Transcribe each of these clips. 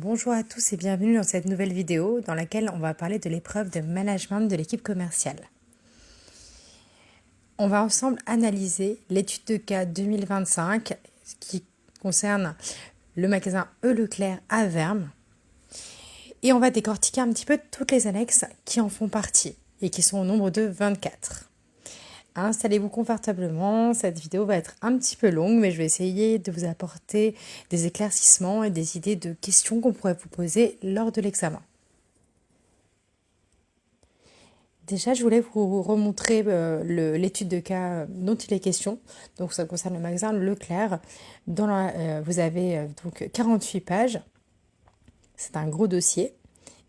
Bonjour à tous et bienvenue dans cette nouvelle vidéo dans laquelle on va parler de l'épreuve de management de l'équipe commerciale. On va ensemble analyser l'étude de cas 2025 qui concerne le magasin E. Leclerc à Vern et on va décortiquer un petit peu toutes les annexes qui en font partie et qui sont au nombre de 24. Installez-vous confortablement, cette vidéo va être un petit peu longue, mais je vais essayer de vous apporter des éclaircissements et des idées de questions qu'on pourrait vous poser lors de l'examen. Déjà, je voulais vous remontrer l'étude de cas dont il est question. Donc, ça concerne le magasin Leclerc. Vous avez donc 48 pages. C'est un gros dossier.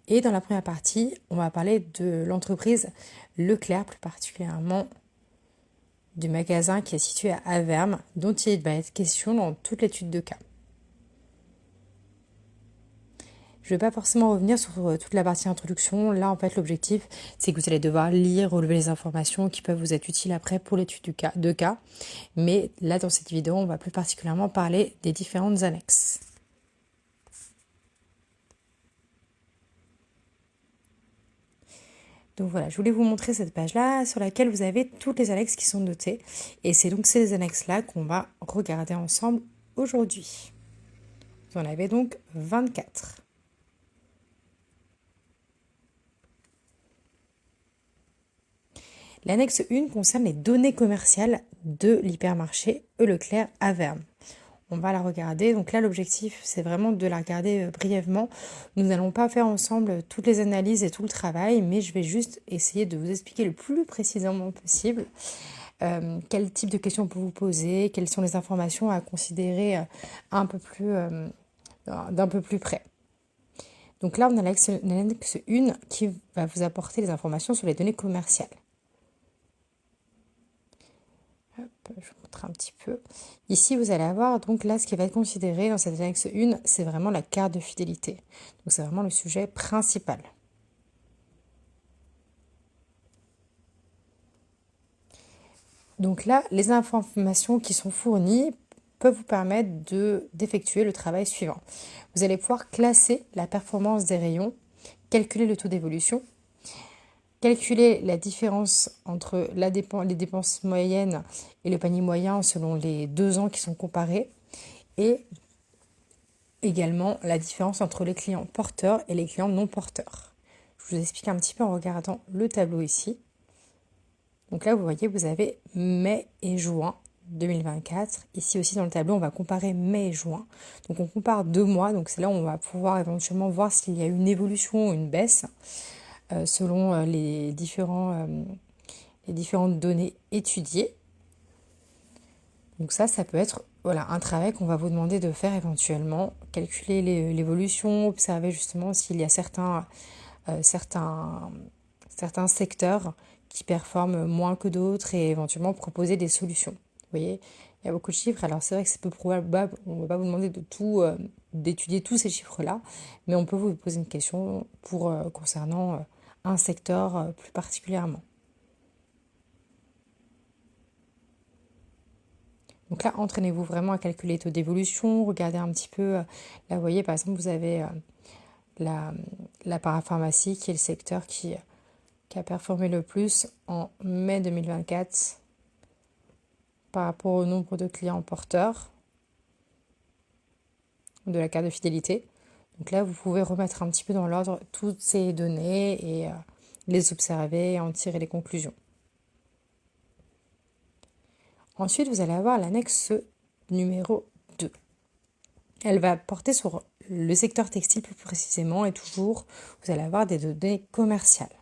Et dans la première partie, on va parler de l'entreprise Leclerc, plus particulièrement du magasin qui est situé à Avermes, dont il va être question dans toute l'étude de cas. Je ne vais pas forcément revenir sur toute la partie introduction. Là, en fait, l'objectif, c'est que vous allez devoir lire, relever les informations qui peuvent vous être utiles après pour l'étude de cas. Mais là, dans cette vidéo, on va plus particulièrement parler des différentes annexes. Donc voilà, je voulais vous montrer cette page-là sur laquelle vous avez toutes les annexes qui sont notées. Et c'est donc ces annexes-là qu'on va regarder ensemble aujourd'hui. Vous en avez donc 24. L'annexe 1 concerne les données commerciales de l'hypermarché E. Leclerc à Vern. On va la regarder. Donc là, l'objectif, c'est vraiment de la regarder brièvement. Nous n'allons pas faire ensemble toutes les analyses et tout le travail, mais je vais juste essayer de vous expliquer le plus précisément possible quel type de questions on peut vous poser, quelles sont les informations à considérer d'un peu plus près. Donc là, on a l'annexe 1 qui va vous apporter les informations sur les données commerciales. Je vous montre un petit peu. Ici, vous allez avoir, donc là, ce qui va être considéré dans cette annexe 1, c'est vraiment la carte de fidélité. Donc, c'est vraiment le sujet principal. Donc là, les informations qui sont fournies peuvent vous permettre d'effectuer le travail suivant. Vous allez pouvoir classer la performance des rayons, calculer le taux d'évolution, calculer la différence entre les dépenses moyennes et le panier moyen selon les 2 ans qui sont comparés et également la différence entre les clients porteurs et les clients non porteurs. Je vous explique un petit peu en regardant le tableau ici. Donc là, vous voyez, vous avez mai et juin 2024. Ici aussi, dans le tableau, on va comparer mai et juin. Donc on compare 2 mois. Donc c'est là où on va pouvoir éventuellement voir s'il y a une évolution ou une baisse selon les différentes données étudiées. Donc ça peut être un travail qu'on va vous demander de faire éventuellement, calculer l'évolution, observer justement s'il y a certains secteurs qui performent moins que d'autres et éventuellement proposer des solutions. Vous voyez, il y a beaucoup de chiffres, alors c'est vrai que c'est peu probable, on ne va pas vous demander d'étudier tous ces chiffres-là, mais on peut vous poser une question concernant un secteur plus particulièrement. Donc là, entraînez-vous vraiment à calculer les taux d'évolution, regardez un petit peu, là vous voyez par exemple vous avez la parapharmacie qui est le secteur qui a performé le plus en mai 2024 par rapport au nombre de clients porteurs de la carte de fidélité. Donc là, vous pouvez remettre un petit peu dans l'ordre toutes ces données et les observer et en tirer les conclusions. Ensuite, vous allez avoir l'annexe numéro 2. Elle va porter sur le secteur textile plus précisément et toujours, vous allez avoir des données commerciales.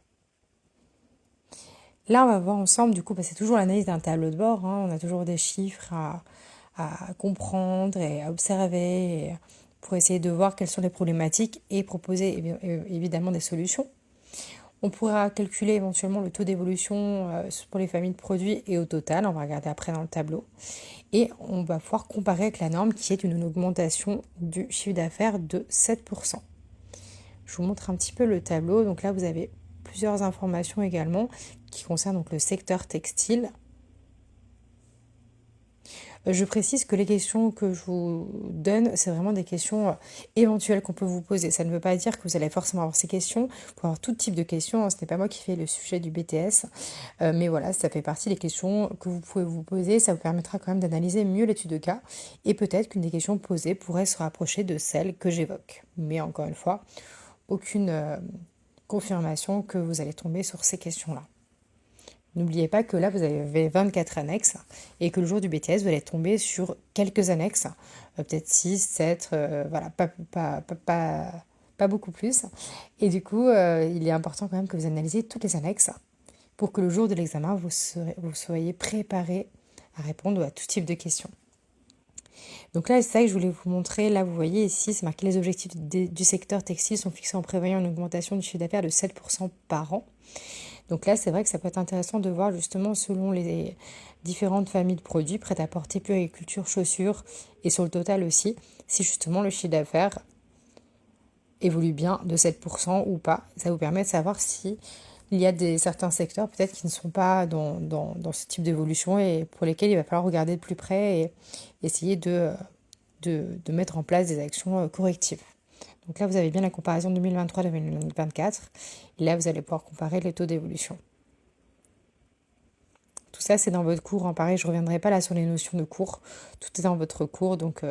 Là, on va voir ensemble, du coup, c'est toujours l'analyse d'un tableau de bord. On a toujours des chiffres à comprendre et à observer pour essayer de voir quelles sont les problématiques et proposer évidemment des solutions. On pourra calculer éventuellement le taux d'évolution pour les familles de produits et au total. On va regarder après dans le tableau. Et on va pouvoir comparer avec la norme qui est une augmentation du chiffre d'affaires de 7%. Je vous montre un petit peu le tableau. Donc là, vous avez plusieurs informations également qui concernent donc le secteur textile. Je précise que les questions que je vous donne, c'est vraiment des questions éventuelles qu'on peut vous poser. Ça ne veut pas dire que vous allez forcément avoir ces questions. Vous pouvez avoir tout type de questions, hein. Ce n'est pas moi qui fais le sujet du BTS. Mais voilà, ça fait partie des questions que vous pouvez vous poser. Ça vous permettra quand même d'analyser mieux l'étude de cas. Et peut-être qu'une des questions posées pourrait se rapprocher de celle que j'évoque. Mais encore une fois, aucune confirmation que vous allez tomber sur ces questions-là. N'oubliez pas que là, vous avez 24 annexes et que le jour du BTS, vous allez tomber sur quelques annexes, peut-être 6, 7, voilà, pas beaucoup plus. Et du coup, il est important quand même que vous analysiez toutes les annexes pour que le jour de l'examen, vous soyez préparé à répondre à tout type de questions. Donc là, c'est ça que je voulais vous montrer. Là, vous voyez ici, c'est marqué les objectifs du secteur textile sont fixés en prévoyant une augmentation du chiffre d'affaires de 7% par an. Donc là, c'est vrai que ça peut être intéressant de voir justement selon les différentes familles de produits, prêt-à-porter, plus agriculture, chaussures, et sur le total aussi, si justement le chiffre d'affaires évolue bien de 7% ou pas. Ça vous permet de savoir si il y a certains secteurs peut-être qui ne sont pas dans ce type d'évolution et pour lesquels il va falloir regarder de plus près et essayer de mettre en place des actions correctives. Donc là, vous avez bien la comparaison 2023-2024. Et là, vous allez pouvoir comparer les taux d'évolution. Tout ça, c'est dans votre cours. En pareil, je ne reviendrai pas là sur les notions de cours. Tout est dans votre cours. Donc,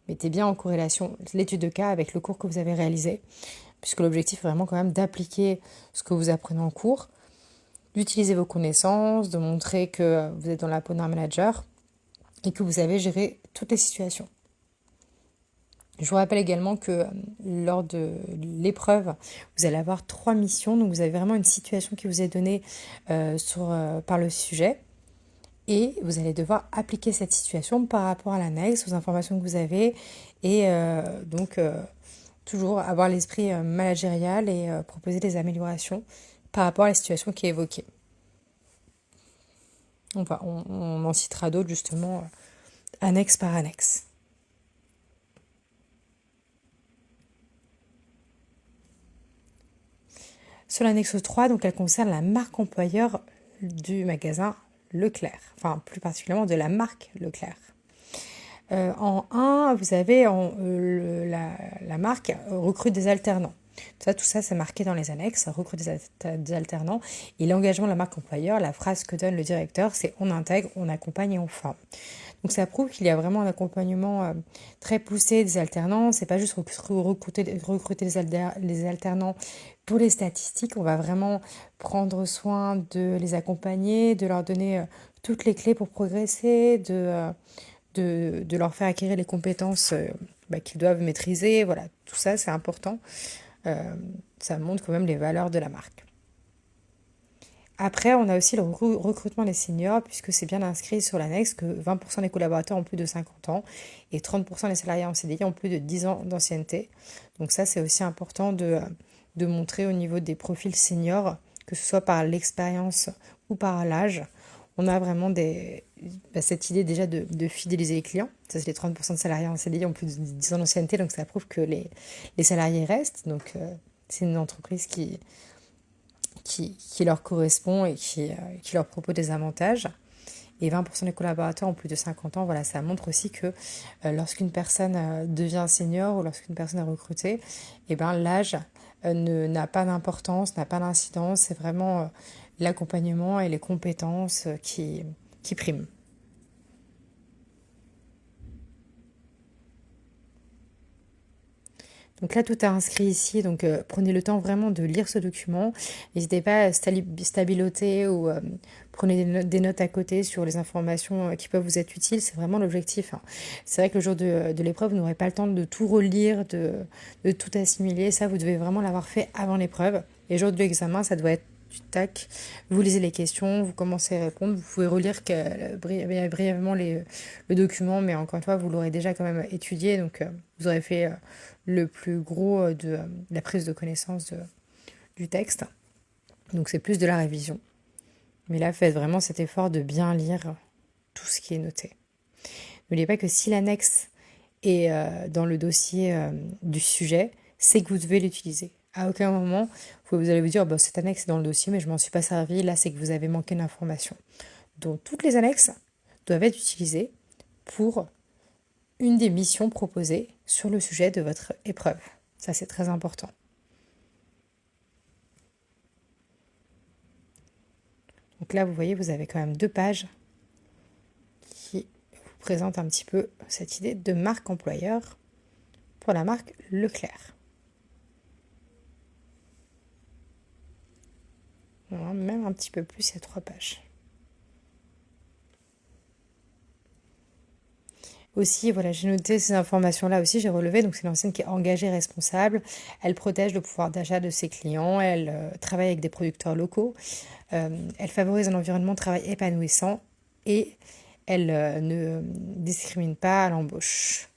mettez bien en corrélation l'étude de cas avec le cours que vous avez réalisé. Puisque l'objectif est vraiment quand même d'appliquer ce que vous apprenez en cours, d'utiliser vos connaissances, de montrer que vous êtes dans la peau d'un manager et que vous savez gérer toutes les situations. Je vous rappelle également que lors de l'épreuve, vous allez avoir 3 missions. Donc, vous avez vraiment une situation qui vous est donnée par le sujet. Et vous allez devoir appliquer cette situation par rapport à l'annexe, aux informations que vous avez. Et donc, toujours avoir l'esprit managérial et proposer des améliorations par rapport à la situation qui est évoquée. On en citera d'autres, justement, annexe par annexe. Sur l'annexe 3, donc elle concerne la marque employeur du magasin Leclerc, enfin plus particulièrement de la marque Leclerc. En 1, vous avez la marque recrute des alternants. Tout ça, c'est marqué dans les annexes, recrute des alternants. Et l'engagement de la marque employeur, la phrase que donne le directeur, c'est on intègre, on accompagne et on forme. Donc ça prouve qu'il y a vraiment un accompagnement très poussé des alternants. C'est pas juste recruter les alternants pour les statistiques. On va vraiment prendre soin de les accompagner, de leur donner toutes les clés pour progresser, de leur faire acquérir les compétences qu'ils doivent maîtriser. Voilà, tout ça, c'est important. Ça montre quand même les valeurs de la marque. Après, on a aussi le recrutement des seniors, puisque c'est bien inscrit sur l'annexe que 20% des collaborateurs ont plus de 50 ans et 30% des salariés en CDI ont plus de 10 ans d'ancienneté. Donc ça, c'est aussi important de montrer au niveau des profils seniors, que ce soit par l'expérience ou par l'âge. On a vraiment cette idée déjà de fidéliser les clients. Ça, c'est les 30% de salariés en CDI ont plus de 10 ans d'ancienneté, donc ça prouve que les salariés restent. Donc c'est une entreprise qui leur correspond et qui leur propose des avantages. Et 20% des collaborateurs ont plus de 50 ans. Voilà, ça montre aussi que lorsqu'une personne devient senior ou lorsqu'une personne est recrutée, l'âge n'a pas d'importance, n'a pas d'incidence. C'est vraiment l'accompagnement et les compétences qui priment. Donc là, tout est inscrit ici, donc prenez le temps vraiment de lire ce document. N'hésitez pas à stabiloter ou prenez des notes à côté sur les informations qui peuvent vous être utiles. C'est vraiment l'objectif, hein. C'est vrai que le jour de l'épreuve, vous n'aurez pas le temps de tout relire, de tout assimiler. Ça, vous devez vraiment l'avoir fait avant l'épreuve. Et le jour de l'examen, ça doit être du tac. Vous lisez les questions, vous commencez à répondre. Vous pouvez relire brièvement le document, mais encore une fois, vous l'aurez déjà quand même étudié. Donc, vous aurez fait le plus gros de la prise de connaissance du texte. Donc, c'est plus de la révision. Mais là, faites vraiment cet effort de bien lire tout ce qui est noté. N'oubliez pas que si l'annexe est dans le dossier du sujet, c'est que vous devez l'utiliser. À aucun moment, vous allez vous dire cette annexe est dans le dossier, mais je m'en suis pas servi. Là, c'est que vous avez manqué d'informations. Donc, toutes les annexes doivent être utilisées pour une des missions proposées sur le sujet de votre épreuve. Ça, c'est très important. Donc là, vous voyez, vous avez quand même 2 pages qui vous présentent un petit peu cette idée de marque employeur pour la marque Leclerc. Voilà, même un petit peu plus, il y a 3 pages. Aussi, voilà, j'ai noté ces informations-là aussi, j'ai relevé. Donc, c'est l'enseigne qui est engagée, responsable. Elle protège le pouvoir d'achat de ses clients. Elle travaille avec des producteurs locaux. Elle favorise un environnement de travail épanouissant et elle ne discrimine pas à l'embauche.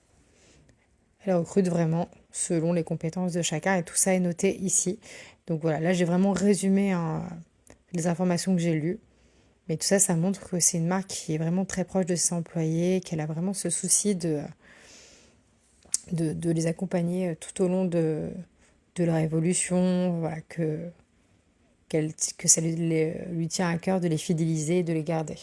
Elle recrute vraiment selon les compétences de chacun et tout ça est noté ici. Donc voilà, là j'ai vraiment résumé les informations que j'ai lues. Mais tout ça, ça montre que c'est une marque qui est vraiment très proche de ses employés, qu'elle a vraiment ce souci de les accompagner tout au long de leur évolution, voilà, que ça lui tient à cœur de les fidéliser et de les garder.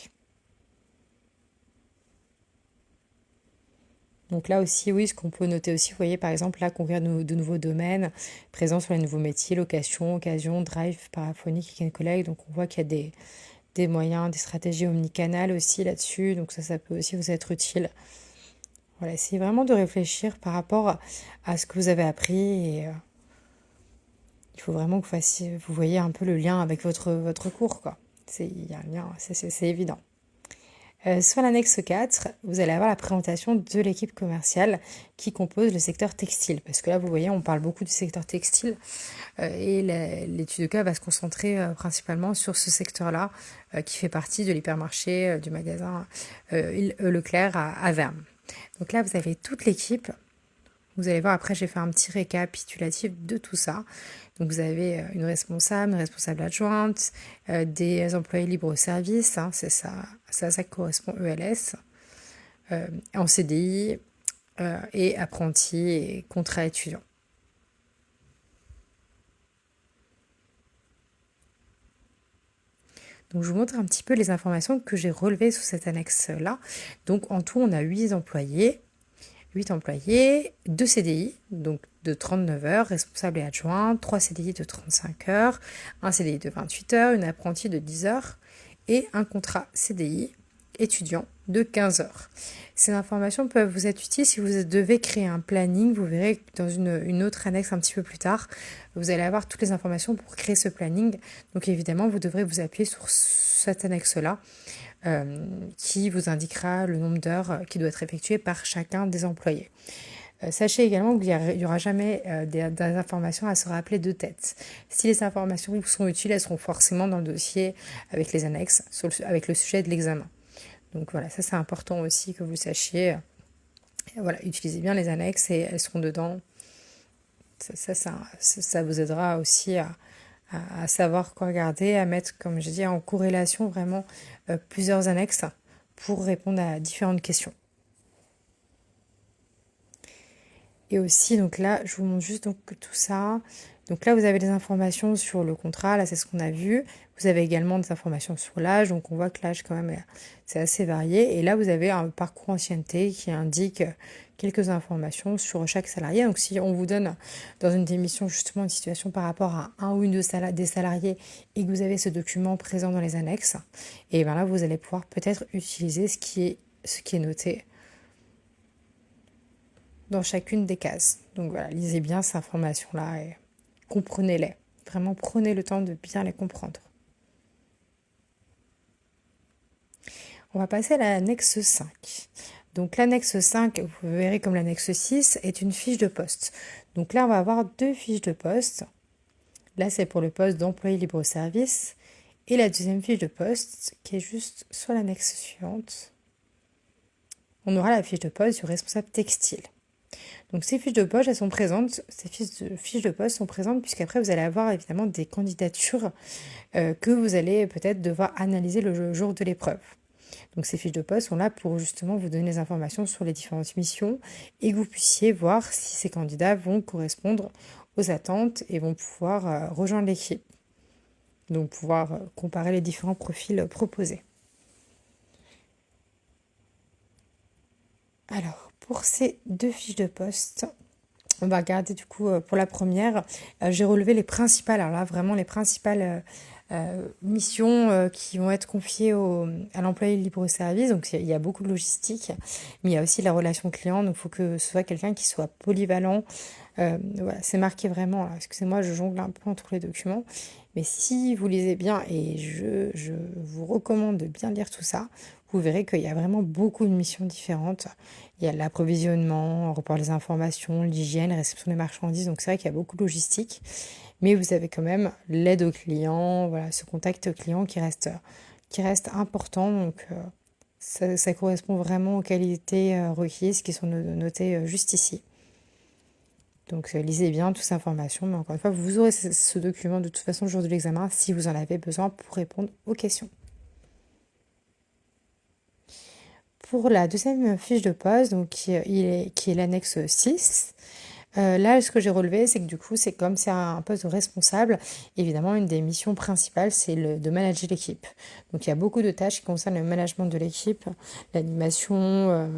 Donc là aussi, oui, ce qu'on peut noter aussi, vous voyez par exemple là qu'on vient de nouveaux domaines, présents sur les nouveaux métiers, location, occasion, drive, paraphonique, et collègue. Donc on voit qu'il y a des moyens, des stratégies omnicanales aussi là-dessus. Donc ça peut aussi vous être utile. Voilà, essayez vraiment de réfléchir par rapport à ce que vous avez appris et il faut vraiment que vous voyez un peu le lien avec votre cours, quoi. Il y a un lien, c'est évident. Sur l'annexe 4, vous allez avoir la présentation de l'équipe commerciale qui compose le secteur textile. Parce que là, vous voyez, on parle beaucoup du secteur textile et l'étude de cas va se concentrer principalement sur ce secteur-là qui fait partie de l'hypermarché du magasin Leclerc à Verne. Donc là, vous avez toute l'équipe. Vous allez voir, après, j'ai fait un petit récapitulatif de tout ça. Donc, vous avez une responsable adjointe, des employés libre-service, hein, c'est ça, ça correspond ELS, en CDI et apprentis et contrat étudiant. Donc, je vous montre un petit peu les informations que j'ai relevées sous cette annexe-là. Donc, en tout, on a 8 employés, 2 CDI, donc de 39 heures, responsable et adjoint, 3 CDI de 35 heures, un CDI de 28 heures, une apprentie de 10 heures et un contrat CDI étudiant de 15 heures. Ces informations peuvent vous être utiles si vous devez créer un planning. Vous verrez dans une autre annexe un petit peu plus tard, vous allez avoir toutes les informations pour créer ce planning. Donc évidemment, vous devrez vous appuyer sur cette annexe-là qui vous indiquera le nombre d'heures qui doit être effectué par chacun des employés. Sachez également qu'il n'y aura jamais des informations à se rappeler de tête. Si les informations vous sont utiles, elles seront forcément dans le dossier avec les annexes, avec le sujet de l'examen. Donc voilà, ça c'est important aussi que vous sachiez. Voilà, utilisez bien les annexes et elles seront dedans. Ça vous aidera aussi à savoir quoi regarder, à mettre, comme je dis, en corrélation vraiment plusieurs annexes pour répondre à différentes questions. Et aussi, donc là, je vous montre juste donc tout ça. Donc là, vous avez des informations sur le contrat, là c'est ce qu'on a vu. Vous avez également des informations sur l'âge, donc on voit que l'âge quand même c'est assez varié. Et là, vous avez un parcours ancienneté qui indique quelques informations sur chaque salarié. Donc si on vous donne dans une démission justement une situation par rapport à un ou une des salariés et que vous avez ce document présent dans les annexes, et bien là, vous allez pouvoir peut-être utiliser ce qui est noté dans chacune des cases. Donc voilà, lisez bien ces informations-là et comprenez-les. Vraiment, prenez le temps de bien les comprendre. On va passer à l'annexe 5. Donc l'annexe 5, vous verrez comme l'annexe 6, est une fiche de poste. Donc là, on va avoir 2 fiches de poste. Là, c'est pour le poste d'employé libre-service. Et la deuxième fiche de poste, qui est juste sur l'annexe suivante, on aura la fiche de poste du responsable textile. Donc ces fiches de poste, elles sont présentes, ces fiches de poste sont présentes puisqu'après vous allez avoir évidemment des candidatures que vous allez peut-être devoir analyser le jour de l'épreuve. Donc ces fiches de poste sont là pour justement vous donner des informations sur les différentes missions et que vous puissiez voir si ces candidats vont correspondre aux attentes et vont pouvoir rejoindre l'équipe. Donc pouvoir comparer les différents profils proposés. Alors, pour ces deux fiches de poste, on va regarder du coup pour la première. J'ai relevé les principales, alors là vraiment les principales missions qui vont être confiées à l'employé libre-service. Donc il y a beaucoup de logistique, mais il y a aussi la relation client. Donc il faut que ce soit quelqu'un qui soit polyvalent. Voilà, c'est marqué vraiment, là, excusez-moi, je jongle un peu entre les documents. Mais si vous lisez bien, et je vous recommande de bien lire tout ça, vous verrez qu'il y a vraiment beaucoup de missions différentes. Il y a l'approvisionnement, report des informations, l'hygiène, la réception des marchandises. Donc c'est vrai qu'il y a beaucoup de logistique. Mais vous avez quand même l'aide au client, voilà, ce contact client qui reste important. Donc ça correspond vraiment aux qualités requises qui sont notées juste ici. Donc lisez bien toutes ces informations, mais encore une fois, vous aurez ce document de toute façon le jour de l'examen si vous en avez besoin pour répondre aux questions. Pour la deuxième fiche de poste, donc qui est l'annexe 6, là, ce que j'ai relevé, c'est que du coup, c'est comme c'est un poste de responsable, évidemment, une des missions principales, c'est de manager l'équipe. Donc, il y a beaucoup de tâches qui concernent le management de l'équipe, l'animation,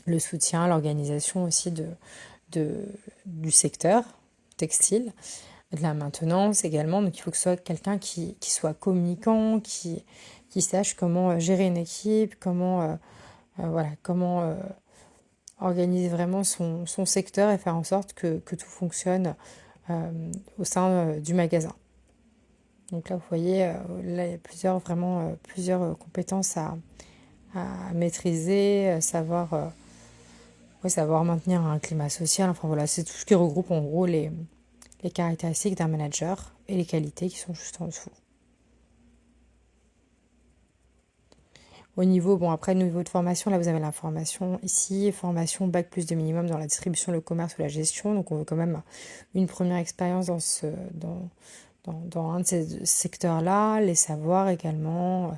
le soutien, l'organisation aussi du secteur textile, de la maintenance également. Donc, il faut que ce soit quelqu'un qui soit communicant, qui sache comment gérer une équipe, comment organiser vraiment son secteur et faire en sorte que tout fonctionne au sein du magasin. Donc là, vous voyez, là, il y a plusieurs compétences à maîtriser, savoir maintenir un climat social. Enfin voilà, c'est tout ce qui regroupe en gros les caractéristiques d'un manager et les qualités qui sont juste en dessous. Au niveau de formation, là vous avez l'information ici, formation bac plus de minimum dans la distribution, le commerce ou la gestion. Donc on veut quand même une première expérience dans un de ces secteurs-là, les savoirs également,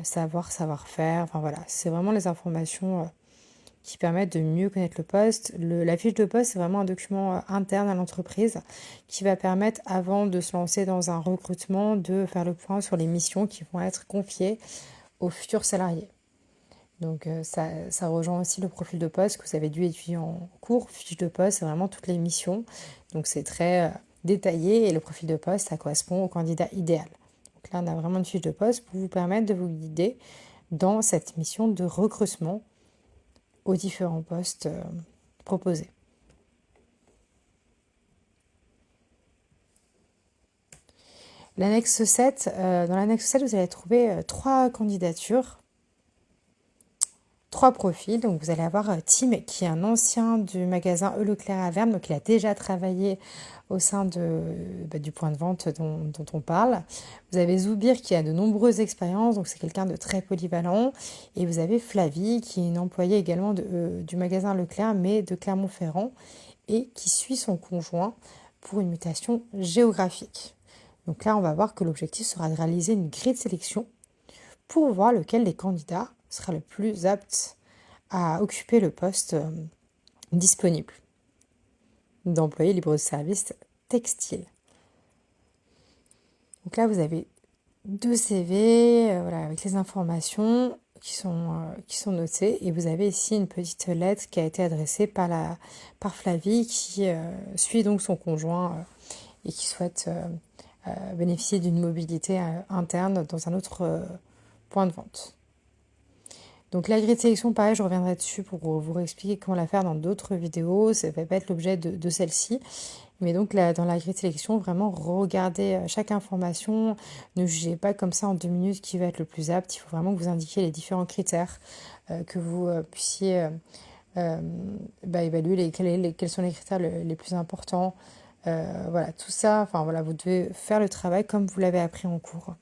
savoir-faire. Enfin voilà, c'est vraiment les informations qui permettent de mieux connaître le poste. La fiche de poste, c'est vraiment un document interne à l'entreprise qui va permettre, avant de se lancer dans un recrutement, de faire le point sur les missions qui vont être confiées aux futurs salariés. Donc ça rejoint aussi le profil de poste que vous avez dû étudier en cours. Fiche de poste, c'est vraiment toutes les missions. Donc c'est très détaillé et le profil de poste, ça correspond au candidat idéal. Donc là, on a vraiment une fiche de poste pour vous permettre de vous guider dans cette mission de recrutement aux différents postes proposés. L'annexe 7, dans l'annexe 7, vous allez trouver 3 candidatures, 3 profils. Donc vous allez avoir Tim, qui est un ancien du magasin Leclerc à Verne, donc il a déjà travaillé au sein du point de vente dont on parle. Vous avez Zoubir qui a de nombreuses expériences, donc c'est quelqu'un de très polyvalent. Et vous avez Flavie qui est une employée également du magasin Leclerc, mais de Clermont-Ferrand, et qui suit son conjoint pour une mutation géographique. Donc là, on va voir que l'objectif sera de réaliser une grille de sélection pour voir lequel des candidats sera le plus apte à occuper le poste disponible d'employé libre-service textile. Donc là, vous avez 2 CV avec les informations qui sont notées, et vous avez ici une petite lettre qui a été adressée par Flavie qui suit donc son conjoint et qui souhaite bénéficier d'une mobilité interne dans un autre point de vente. Donc la grille de sélection, pareil, je reviendrai dessus pour vous réexpliquer comment la faire dans d'autres vidéos. Ça ne va pas être l'objet de celle-ci. Mais donc là, dans la grille de sélection, vraiment regardez chaque information. Ne jugez pas comme ça en 2 minutes qui va être le plus apte. Il faut vraiment que vous indiquiez les différents critères, que vous puissiez évaluer quels sont les critères les plus importants. Tout ça, vous devez faire le travail comme vous l'avez appris en cours.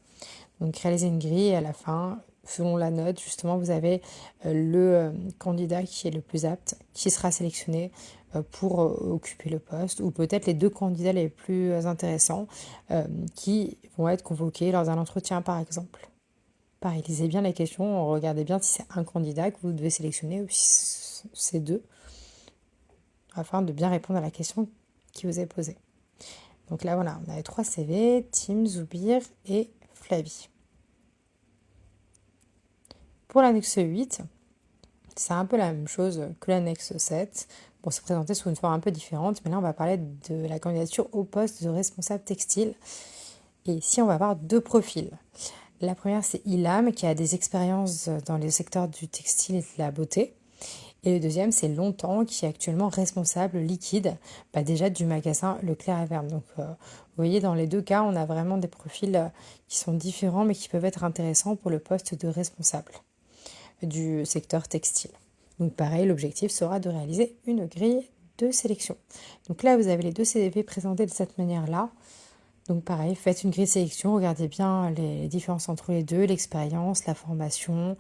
Donc réaliser une grille, et à la fin, selon la note, justement, vous avez le candidat qui est le plus apte, qui sera sélectionné pour occuper le poste, ou peut-être les 2 candidats les plus intéressants qui vont être convoqués lors d'un entretien, par exemple. Pareil, lisez bien les questions, regardez bien si c'est un candidat que vous devez sélectionner ou si c'est 2, afin de bien répondre à la question qui vous est posée. Donc là, voilà, on avait 3 CV, Tim, Zoubir et Flavie. Pour l'annexe 8, C'est un peu la même chose que l'annexe 7. Bon, c'est présenté sous une forme un peu différente, mais là, on va parler de la candidature au poste de responsable textile. Et ici, on va avoir 2 profils. La première, c'est Ilham, qui a des expériences dans les secteurs du textile et de la beauté. Et le deuxième, c'est Longtemps, qui est actuellement responsable liquide, déjà du magasin Leclerc et Verne. Donc, vous voyez, dans les 2 cas, on a vraiment des profils qui sont différents, mais qui peuvent être intéressants pour le poste de responsable du secteur textile. Donc, pareil, l'objectif sera de réaliser une grille de sélection. Donc là, vous avez les 2 CV présentés de cette manière-là. Donc pareil, faites une grille de sélection, regardez bien les différences entre les deux, l'expérience, la formation,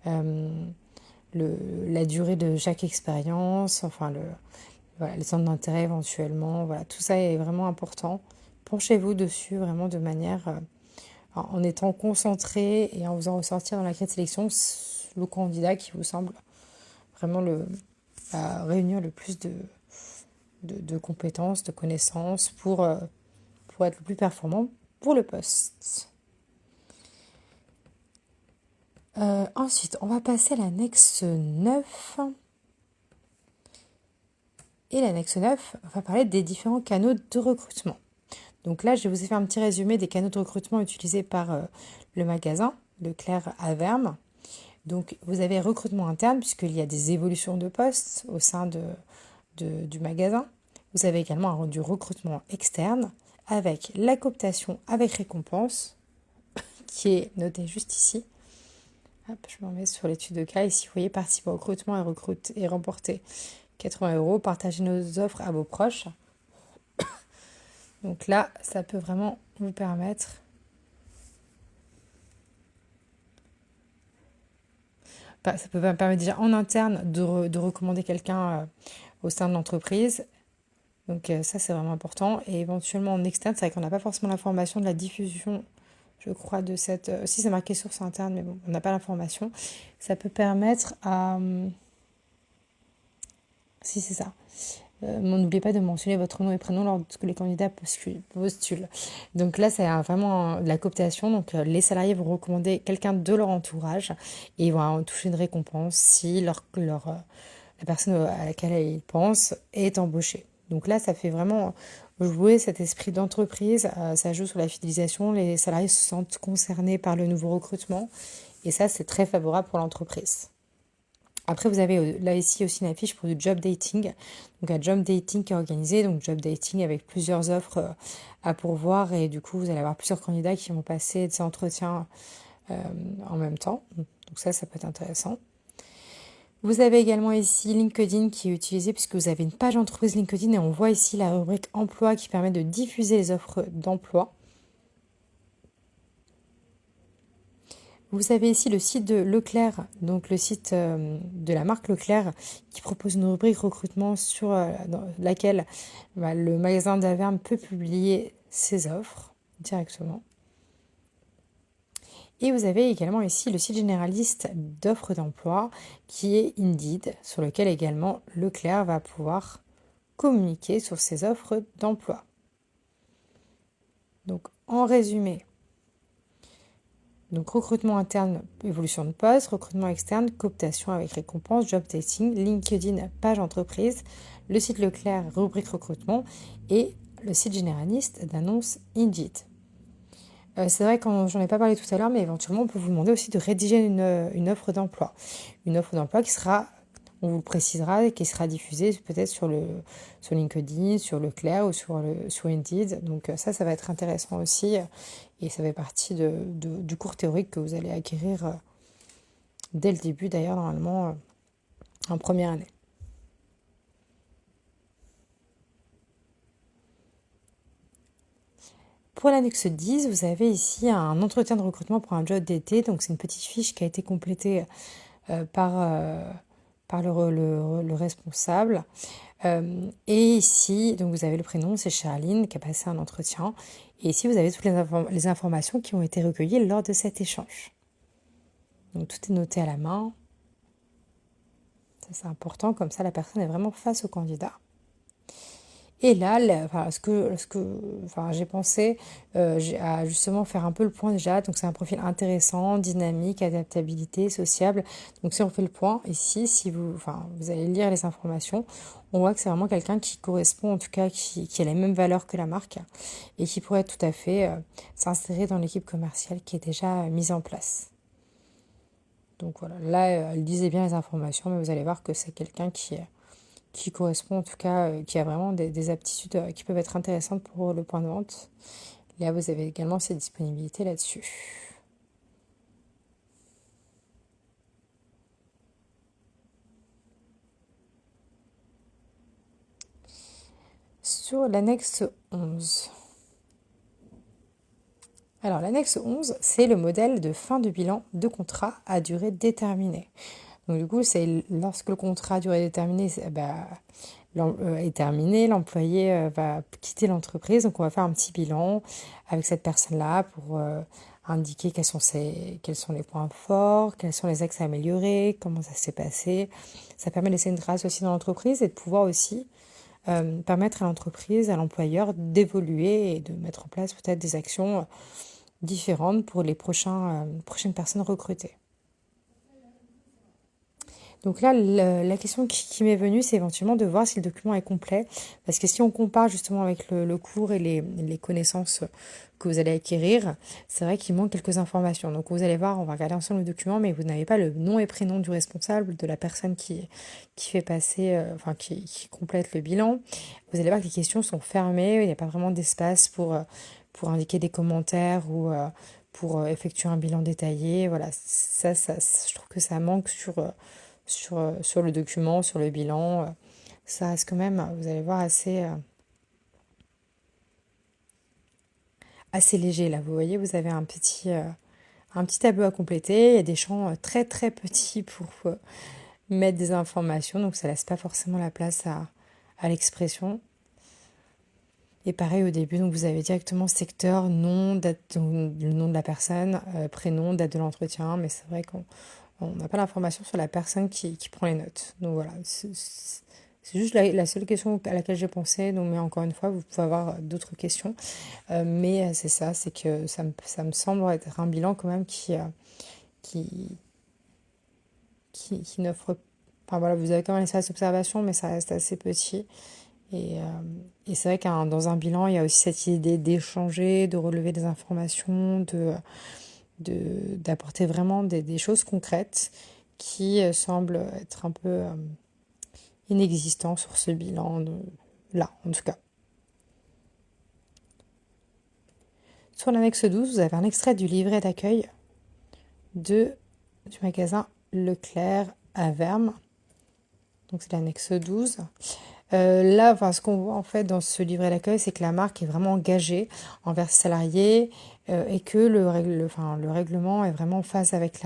la durée de chaque expérience, enfin voilà, les centres d'intérêt éventuellement, voilà, tout ça est vraiment important. Penchez-vous dessus vraiment de manière, en étant concentré et en faisant ressortir dans la grille de sélection le candidat qui vous semble vraiment réunir le plus de compétences, de connaissances pour être le plus performant pour le poste. Ensuite, on va passer à l'annexe 9. Et l'annexe 9 va parler des différents canaux de recrutement. Donc là, je vais vous faire un petit résumé des canaux de recrutement utilisés par le magasin Leclerc à Verne. Donc, vous avez recrutement interne, puisqu'il y a des évolutions de postes au sein du magasin. Vous avez également du recrutement externe, avec la cooptation avec récompense, qui est notée juste ici. Hop, je m'en mets sur l'étude de cas. Ici, vous voyez, participer au recrutement et remporter 80 €. Partagez nos offres à vos proches. Donc là, ça peut vraiment vous permettre. Ça peut me permettre déjà en interne de recommander quelqu'un au sein de l'entreprise. Donc ça, c'est vraiment important. Et éventuellement en externe, c'est vrai qu'on n'a pas forcément l'information de la diffusion, je crois, de cette... si c'est marqué source interne, mais bon, on n'a pas l'information. Ça peut permettre à... si, c'est ça. N'oubliez pas de mentionner votre nom et prénom lorsque les candidats postulent. Donc là, c'est vraiment de la cooptation. Donc les salariés vont recommander quelqu'un de leur entourage et ils vont toucher une récompense si la personne à laquelle ils pensent est embauchée. Donc là, ça fait vraiment jouer cet esprit d'entreprise. Ça joue sur la fidélisation. Les salariés se sentent concernés par le nouveau recrutement. Et ça, c'est très favorable pour l'entreprise. Après, vous avez là ici aussi une affiche pour du job dating. Donc un job dating qui est organisé. Donc job dating avec plusieurs offres à pourvoir. Et du coup, vous allez avoir plusieurs candidats qui vont passer des entretiens en même temps. Donc ça peut être intéressant. Vous avez également ici LinkedIn qui est utilisé puisque vous avez une page entreprise LinkedIn et on voit ici la rubrique emploi qui permet de diffuser les offres d'emploi. Vous avez ici le site de Leclerc, donc le site de la marque Leclerc qui propose une rubrique recrutement dans laquelle le magasin d'Averme peut publier ses offres directement. Et vous avez également ici le site généraliste d'offres d'emploi qui est Indeed, sur lequel également Leclerc va pouvoir communiquer sur ses offres d'emploi. Donc en résumé, donc recrutement interne, évolution de poste, recrutement externe, cooptation avec récompense, job dating, LinkedIn, page entreprise, le site Leclerc, rubrique recrutement et le site généraliste d'annonce Indeed. C'est vrai que j'en ai pas parlé tout à l'heure, mais éventuellement on peut vous demander aussi de rédiger une offre d'emploi. Une offre d'emploi qui sera, on vous le précisera, et qui sera diffusée peut-être sur LinkedIn, sur Leclerc ou sur Indeed. Donc ça va être intéressant aussi. Et ça fait partie du cours théorique que vous allez acquérir dès le début, d'ailleurs, normalement, en première année. Pour l'annexe 10, vous avez ici un entretien de recrutement pour un job d'été. Donc, c'est une petite fiche qui a été complétée par le responsable. Et ici, donc vous avez le prénom, c'est Charline qui a passé un entretien. Et ici, vous avez toutes les informations qui ont été recueillies lors de cet échange. Donc, tout est noté à la main. Ça, c'est important, comme ça, la personne est vraiment face au candidat. Et là, j'ai pensé à justement faire un peu le point déjà. Donc c'est un profil intéressant, dynamique, adaptabilité, sociable. Donc si on fait le point ici, si vous, vous allez lire les informations, on voit que c'est vraiment quelqu'un qui correspond, en tout cas qui a les mêmes valeurs que la marque et qui pourrait tout à fait s'insérer dans l'équipe commerciale qui est déjà mise en place. Donc voilà, là, lisez bien les informations, mais vous allez voir que c'est quelqu'un qui correspond en tout cas, qui a vraiment des aptitudes qui peuvent être intéressantes pour le point de vente. Là, vous avez également ces disponibilités là-dessus. Sur l'annexe 11. Alors, l'annexe 11, c'est le modèle de fin de bilan de contrat à durée déterminée. Donc, du coup, c'est lorsque le contrat à durée déterminée est terminé, l'employé va quitter l'entreprise. Donc, on va faire un petit bilan avec cette personne-là pour indiquer quels sont les points forts, quels sont les axes à améliorer, comment ça s'est passé. Ça permet de laisser une trace aussi dans l'entreprise et de pouvoir aussi permettre à l'entreprise, à l'employeur d'évoluer et de mettre en place peut-être des actions différentes pour les prochaines personnes recrutées. Donc là, la question qui m'est venue, c'est éventuellement de voir si le document est complet. Parce que si on compare justement avec le cours et les connaissances que vous allez acquérir, c'est vrai qu'il manque quelques informations. Donc vous allez voir, on va regarder ensemble le document, mais vous n'avez pas le nom et prénom du responsable, de la personne qui fait passer, qui complète le bilan. Vous allez voir que les questions sont fermées, il n'y a pas vraiment d'espace pour indiquer des commentaires ou pour effectuer un bilan détaillé. Voilà, je trouve que ça manque sur le document, sur le bilan. Ça reste quand même, vous allez voir, assez léger là. Vous voyez, vous avez un petit tableau à compléter. Il y a des champs très très petits pour mettre des informations, donc ça laisse pas forcément la place à l'expression. Et pareil au début, donc vous avez directement secteur, nom, date, le nom de la personne, prénom, date de l'entretien, mais c'est vrai qu'on n'a pas l'information sur la personne qui prend les notes. Donc voilà, c'est juste la seule question à laquelle j'ai pensé. Donc, mais encore une fois, vous pouvez avoir d'autres questions. Mais c'est ça, c'est que ça me semble être un bilan quand même qui, qui n'offre... Enfin voilà, vous avez quand même l'espace d'observation, mais ça reste assez petit. Et c'est vrai dans un bilan, il y a aussi cette idée d'échanger, de relever des informations, d'apporter vraiment des choses concrètes qui semblent être un peu inexistants sur ce bilan là, en tout cas. Sur l'annexe 12, vous avez un extrait du livret d'accueil du magasin Leclerc à Vermes. Donc c'est l'annexe 12. Là, ce qu'on voit en fait dans ce livret d'accueil, c'est que la marque est vraiment engagée envers ses salariés et que le règlement est vraiment en phase avec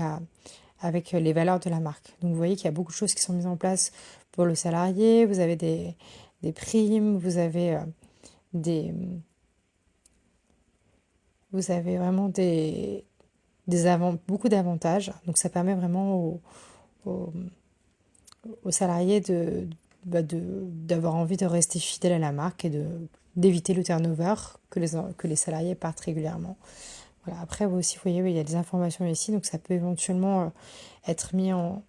les valeurs de la marque. Donc vous voyez qu'il y a beaucoup de choses qui sont mises en place pour le salarié. Vous avez des primes, des, vous avez vraiment beaucoup d'avantages. Donc ça permet vraiment aux, aux salariés d'avoir envie de rester fidèles à la marque et d'éviter le turnover, que les salariés partent régulièrement. Voilà. Après, vous aussi, vous voyez, il y a des informations ici, donc ça peut éventuellement être mis en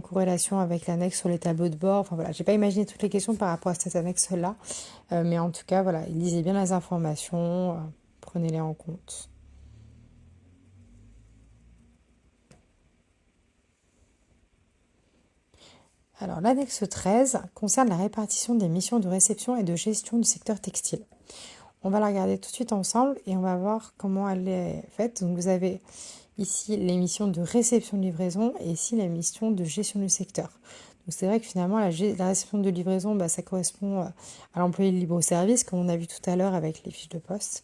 corrélation avec l'annexe sur les tableaux de bord. Enfin voilà, j'ai pas imaginé toutes les questions par rapport à cette annexe-là, mais en tout cas, voilà, lisez bien les informations, prenez-les en compte. Alors, l'annexe 13 concerne la répartition des missions de réception et de gestion du secteur textile. On va la regarder tout de suite ensemble et on va voir comment elle est faite. Donc, vous avez ici les missions de réception de livraison et ici les missions de gestion du secteur. Donc, c'est vrai que finalement, la réception de livraison, ça correspond à l'employé de libre-service, comme on a vu tout à l'heure avec les fiches de poste.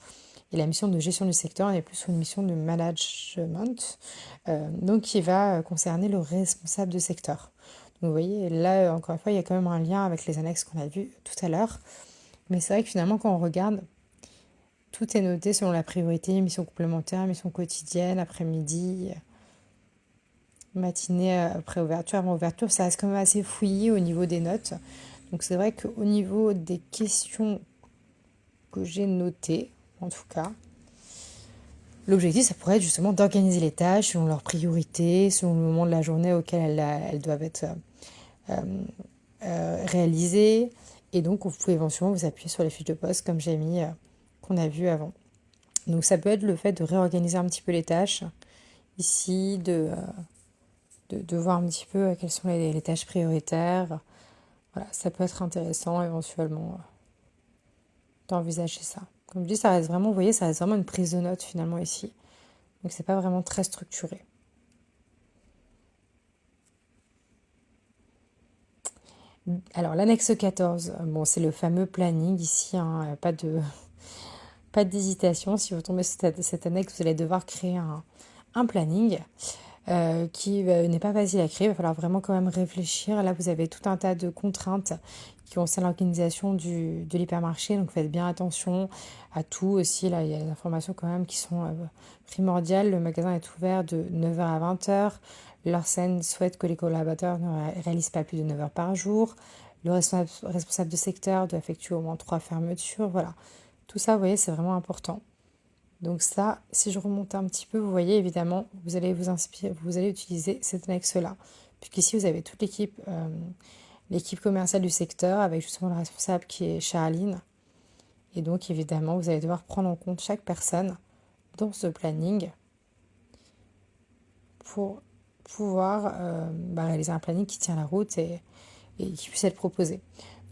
Et la mission de gestion du secteur est plus une mission de management, donc qui va concerner le responsable de secteur. Donc vous voyez, là, encore une fois, il y a quand même un lien avec les annexes qu'on a vues tout à l'heure. Mais c'est vrai que finalement, quand on regarde, tout est noté selon la priorité, mission complémentaire, mission quotidienne, après-midi, matinée, après ouverture, avant ouverture. Ça reste quand même assez fouillis au niveau des notes. Donc c'est vrai qu'au niveau des questions que j'ai notées, en tout cas, l'objectif, ça pourrait être justement d'organiser les tâches selon leurs priorités, selon le moment de la journée auquel elles doivent être réalisées. Et donc, vous pouvez éventuellement vous appuyer sur les fiches de poste, comme j'ai mis, qu'on a vu avant. Donc, ça peut être le fait de réorganiser un petit peu les tâches, ici, de voir un petit peu quelles sont les tâches prioritaires. Voilà, ça peut être intéressant éventuellement d'envisager ça. Comme je dis, ça reste vraiment, vous voyez, ça reste vraiment une prise de notes finalement ici. Donc c'est pas vraiment très structuré. Alors l'annexe 14, bon, c'est le fameux planning ici, hein, pas d'hésitation. Si vous tombez sur cette annexe, vous allez devoir créer un planning qui n'est pas facile à créer. Il va falloir vraiment quand même réfléchir. Là, vous avez tout un tas de contraintes qui concernent l'organisation de l'hypermarché. Donc faites bien attention à tout aussi. Là, il y a des informations quand même qui sont primordiales. Le magasin est ouvert de 9h à 20h. L'enseigne souhaite que les collaborateurs ne réalisent pas plus de 9 heures par jour. Le responsable de secteur doit effectuer au moins 3 fermetures. Voilà. Tout ça, vous voyez, c'est vraiment important. Donc ça, si je remonte un petit peu, vous voyez évidemment, vous allez vous inspirer, vous allez utiliser cette annexe-là. Puisqu'ici, vous avez toute l'équipe commerciale du secteur, avec justement le responsable qui est Charline. Et donc, évidemment, vous allez devoir prendre en compte chaque personne dans ce planning pour pouvoir réaliser un planning qui tient la route et qui puisse être proposé.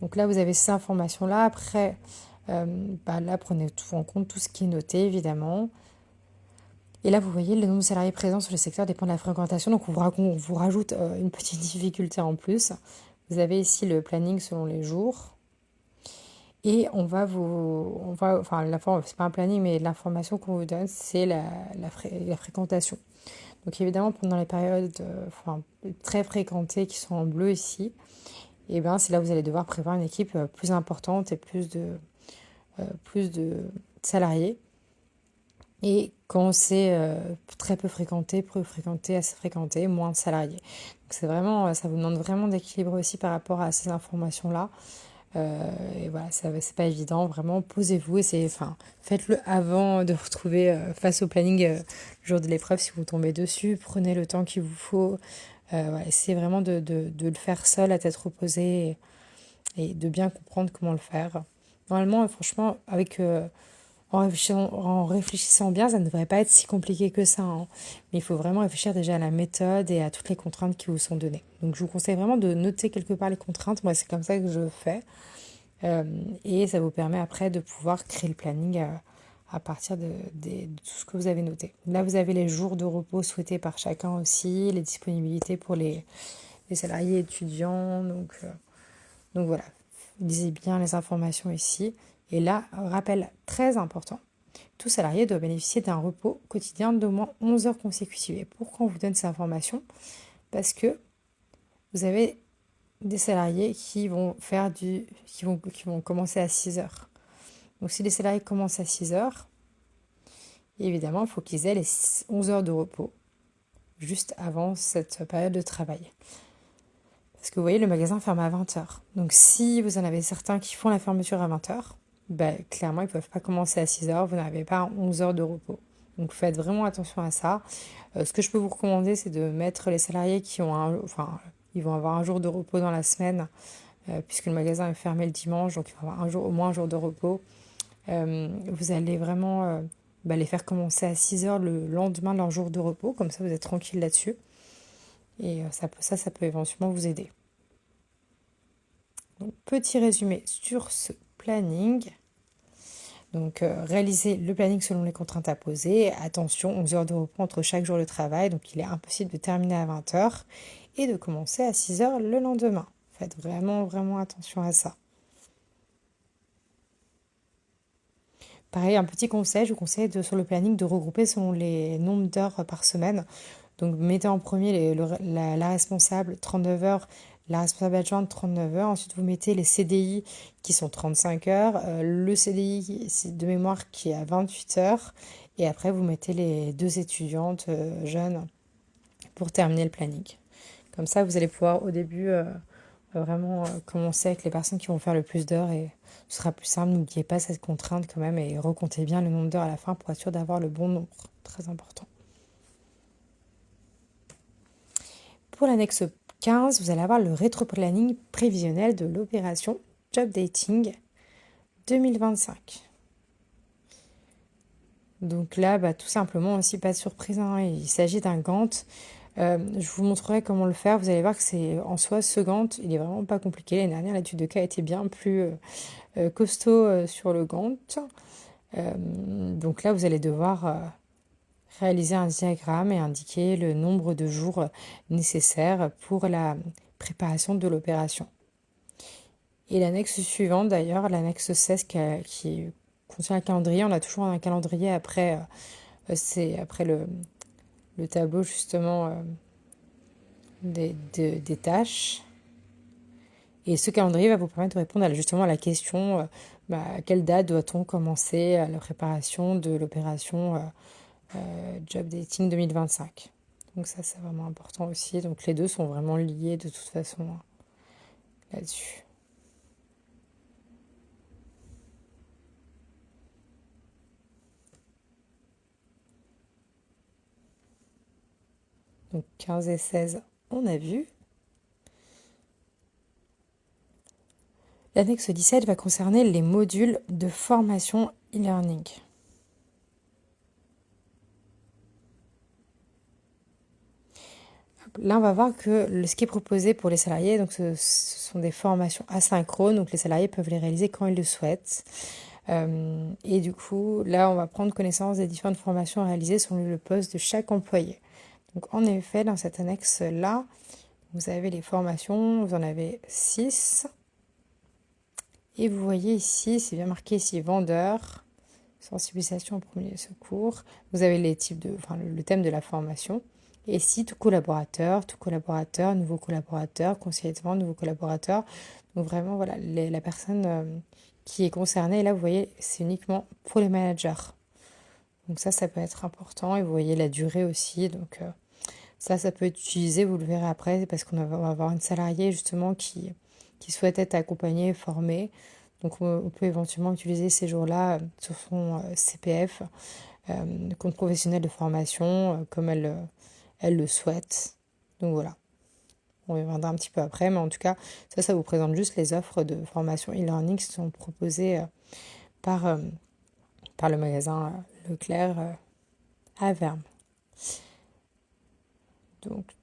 Donc là, vous avez ces informations-là. Après, là, prenez tout en compte, tout ce qui est noté, évidemment. Et là, vous voyez, le nombre de salariés présents sur le secteur dépend de la fréquentation. Donc, on vous rajoute une petite difficulté en plus. Vous avez ici le planning selon les jours. Et c'est pas un planning, mais l'information qu'on vous donne, c'est la fréquentation. Donc, évidemment, pendant les périodes très fréquentées qui sont en bleu ici, et ben, c'est là où vous allez devoir prévoir une équipe plus importante et plus de salariés. Et quand c'est très peu fréquenté, assez fréquenté, moins de salariés. Donc c'est vraiment, ça vous demande vraiment d'équilibrer aussi par rapport à ces informations-là. Et voilà, c'est pas évident. Vraiment, posez-vous et faites-le avant de vous retrouver face au planning le jour de l'épreuve si vous tombez dessus. Prenez le temps qu'il vous faut. Essayez vraiment de le faire seul à tête reposée et de bien comprendre comment le faire. Normalement, franchement, en réfléchissant bien, ça ne devrait pas être si compliqué que ça, hein. Mais il faut vraiment réfléchir déjà à la méthode et à toutes les contraintes qui vous sont données. Donc je vous conseille vraiment de noter quelque part les contraintes. Moi, c'est comme ça que je fais. Et ça vous permet après de pouvoir créer le planning à partir de tout ce que vous avez noté. Là, vous avez les jours de repos souhaités par chacun aussi, les disponibilités pour les salariés étudiants. Donc voilà, lisez bien les informations ici. Et là, rappel très important, tout salarié doit bénéficier d'un repos quotidien d'au moins 11 heures consécutives. Et pourquoi on vous donne ces informations? Parce que vous avez des salariés qui vont commencer à 6 heures. Donc si les salariés commencent à 6 heures, évidemment, il faut qu'ils aient les 11 heures de repos juste avant cette période de travail. Parce que vous voyez, le magasin ferme à 20h. Donc si vous en avez certains qui font la fermeture à 20h, clairement, ils ne peuvent pas commencer à 6h, vous n'avez pas 11 heures de repos. Donc faites vraiment attention à ça. Ce que je peux vous recommander, c'est de mettre les salariés qui ont ils vont avoir un jour de repos dans la semaine, puisque le magasin est fermé le dimanche, donc ils vont avoir au moins un jour de repos. Vous allez vraiment les faire commencer à 6h le lendemain de leur jour de repos, comme ça vous êtes tranquille là-dessus. Et ça peut éventuellement vous aider. Donc, petit résumé sur ce planning. Donc, réaliser le planning selon les contraintes à poser. Attention, 11 heures de repos entre chaque jour de travail. Donc, il est impossible de terminer à 20h et de commencer à 6h le lendemain. Faites vraiment, vraiment attention à ça. Pareil, un petit conseil, je vous conseille sur le planning de regrouper selon les nombres d'heures par semaine. Donc, mettez en premier la responsable 39 heures, la responsable adjointe 39 heures. Ensuite, vous mettez les CDI qui sont 35 heures, le CDI de mémoire qui est à 28 heures. Et après, vous mettez les 2 étudiantes jeunes pour terminer le planning. Comme ça, vous allez pouvoir au début vraiment commencer avec les personnes qui vont faire le plus d'heures et ce sera plus simple. N'oubliez pas cette contrainte quand même et recomptez bien le nombre d'heures à la fin pour être sûr d'avoir le bon nombre. Très important. Pour l'annexe 15, vous allez avoir le rétro-planning prévisionnel de l'opération Job Dating 2025. Donc là, tout simplement aussi, pas de surprise, hein, il s'agit d'un Gantt. Je vous montrerai comment le faire. Vous allez voir que c'est en soi, ce Gantt, il est vraiment pas compliqué. L'année dernière, l'étude de cas était bien plus costaud sur le Gantt. Donc là, vous allez devoir réaliser un diagramme et indiquer le nombre de jours nécessaires pour la préparation de l'opération. Et l'annexe suivante, d'ailleurs, l'annexe 16 qui contient un calendrier, on a toujours un calendrier après, c'est après le tableau justement des tâches. Et ce calendrier va vous permettre de répondre justement à la question à quelle date doit-on commencer la préparation de l'opération Job Dating 2025. Donc ça, c'est vraiment important aussi. Donc les deux sont vraiment liés de toute façon là-dessus. Donc 15 et 16, on a vu. L'annexe 17 va concerner les modules de formation e-learning. Là, on va voir que ce qui est proposé pour les salariés, donc ce sont des formations asynchrones, donc les salariés peuvent les réaliser quand ils le souhaitent. Et du coup, là, on va prendre connaissance des différentes formations réalisées selon le poste de chaque employé. Donc, en effet, dans cette annexe-là, vous avez les formations, vous en avez 6. Et vous voyez ici, c'est bien marqué ici, vendeur, sensibilisation au premier secours. Vous avez les types le thème de la formation. Et ici, tout collaborateur, nouveau collaborateur, conseiller de vente, nouveau collaborateur. Donc vraiment, voilà, la personne qui est concernée. Et là, vous voyez, c'est uniquement pour les managers. Donc ça peut être important. Et vous voyez la durée aussi. Donc ça peut être utilisé, vous le verrez après, parce qu'on va avoir une salariée justement qui souhaite être accompagnée, formée. Donc on peut éventuellement utiliser ces jours-là sur son CPF, compte professionnel de formation, comme elle le souhaite. Donc voilà, on y reviendra un petit peu après, mais en tout cas, ça vous présente juste les offres de formation e-learning qui sont proposées par le magasin Leclerc à Verne. Donc,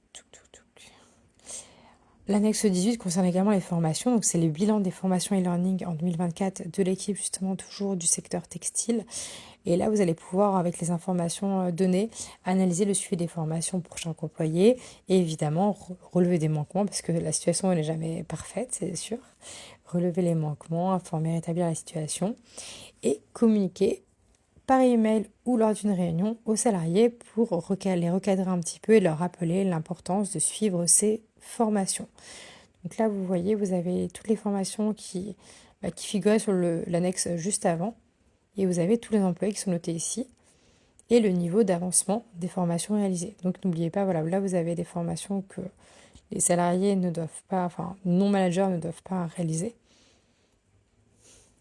l'annexe 18 concerne également les formations, donc c'est le bilan des formations e-learning en 2024 de l'équipe justement toujours du secteur textile. Et là, vous allez pouvoir, avec les informations données, analyser le suivi des formations pour chaque employé et évidemment relever des manquements parce que la situation n'est jamais parfaite, c'est sûr. Relever les manquements, informer, rétablir la situation et communiquer par email ou lors d'une réunion aux salariés pour les recadrer un petit peu et leur rappeler l'importance de suivre ces formations. Donc là, vous voyez, vous avez toutes les formations qui figuraient sur l'annexe juste avant. Et vous avez tous les employés qui sont notés ici et le niveau d'avancement des formations réalisées. Donc n'oubliez pas, voilà, là vous avez des formations que les salariés ne doivent pas, enfin non-managers ne doivent pas réaliser.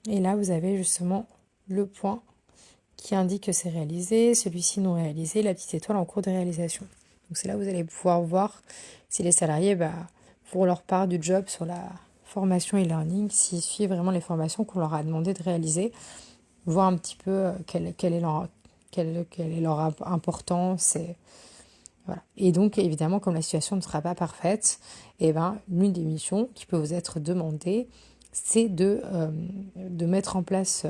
Et là vous avez justement le point qui indique que c'est réalisé, celui-ci non réalisé, la petite étoile en cours de réalisation. Donc c'est là où vous allez pouvoir voir si les salariés font leur part du job sur la formation e-learning, s'ils suivent vraiment les formations qu'on leur a demandé de réaliser, voir un petit peu quelle est leur importance. Voilà. Et donc, évidemment, comme la situation ne sera pas parfaite, l'une des missions qui peut vous être demandée, c'est de mettre en place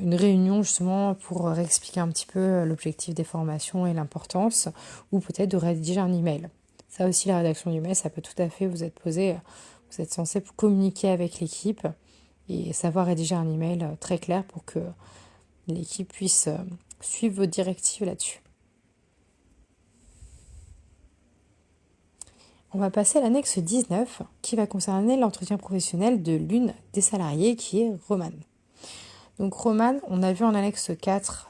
une réunion justement pour réexpliquer un petit peu l'objectif des formations et l'importance, ou peut-être de rédiger un email. Ça aussi, la rédaction d'email, ça peut tout à fait vous être posé. Vous êtes censé communiquer avec l'équipe et savoir rédiger un email très clair pour que l'équipe puisse suivre vos directives là-dessus. On va passer à l'annexe 19 qui va concerner l'entretien professionnel de l'une des salariées qui est Romane. Donc Romane, on a vu en annexe 4,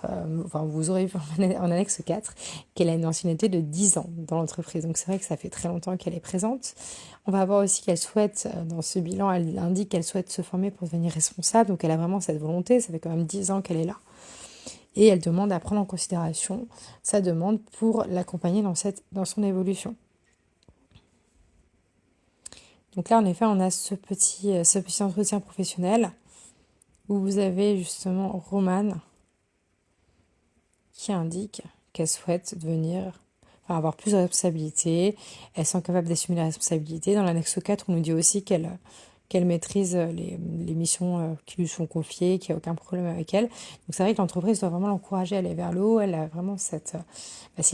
vous aurez vu en annexe 4, qu'elle a une ancienneté de 10 ans dans l'entreprise. Donc c'est vrai que ça fait très longtemps qu'elle est présente. On va voir aussi qu'elle souhaite, dans ce bilan, elle indique qu'elle souhaite se former pour devenir responsable. Donc elle a vraiment cette volonté, ça fait quand même 10 ans qu'elle est là. Et elle demande à prendre en considération sa demande pour l'accompagner dans son évolution. Donc là, en effet, on a ce petit entretien professionnel où vous avez justement Romane qui indique qu'elle souhaite avoir plus de responsabilités, elle sent capable d'assumer la responsabilité. Dans l'annexe 4, on nous dit aussi qu'elle maîtrise les missions qui lui sont confiées, qu'il n'y a aucun problème avec elle. Donc c'est vrai que l'entreprise doit vraiment l'encourager à aller vers le haut. Elle a vraiment si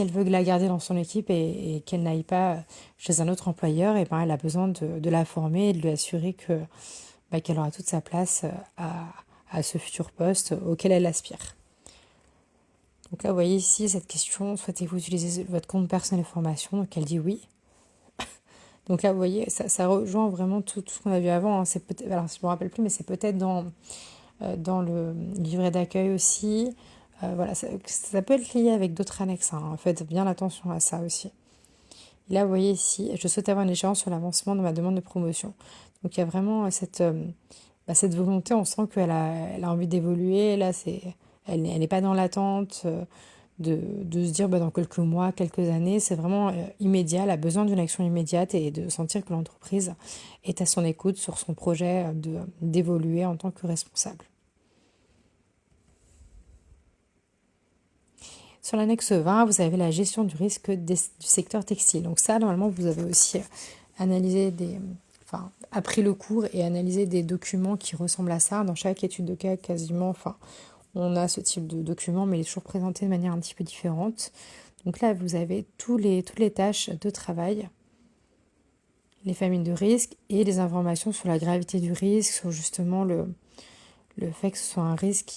elle veut la garder dans son équipe et qu'elle n'aille pas chez un autre employeur, et ben elle a besoin de la former et de lui assurer qu'elle aura toute sa place à ce futur poste auquel elle aspire. Donc là, vous voyez ici cette question, souhaitez-vous utiliser votre compte personnel de formation? Donc elle dit oui. Donc là, vous voyez, ça rejoint vraiment tout ce qu'on a vu avant. Hein. Alors, je ne me rappelle plus, mais c'est peut-être dans le livret d'accueil aussi. Voilà, ça peut être lié avec d'autres annexes. Hein. Faites bien attention à ça aussi. Et là, vous voyez ici, je souhaite avoir une échéance sur l'avancement de ma demande de promotion. Donc il y a vraiment cette volonté, on sent qu'elle a envie d'évoluer. Là, elle n'est pas dans l'attente de se dire dans quelques mois, quelques années. C'est vraiment immédiat. Elle a besoin d'une action immédiate et de sentir que l'entreprise est à son écoute sur son projet d'évoluer en tant que responsable. Sur l'annexe 20, vous avez la gestion du risque du secteur textile. Donc ça, normalement, vous avez aussi analysé appris le cours et analysé des documents qui ressemblent à ça. Dans chaque étude de cas, quasiment, on a ce type de document, mais il est toujours présenté de manière un petit peu différente. Donc là, vous avez toutes les tâches de travail, les familles de risque et les informations sur la gravité du risque, sur justement le fait que ce soit un risque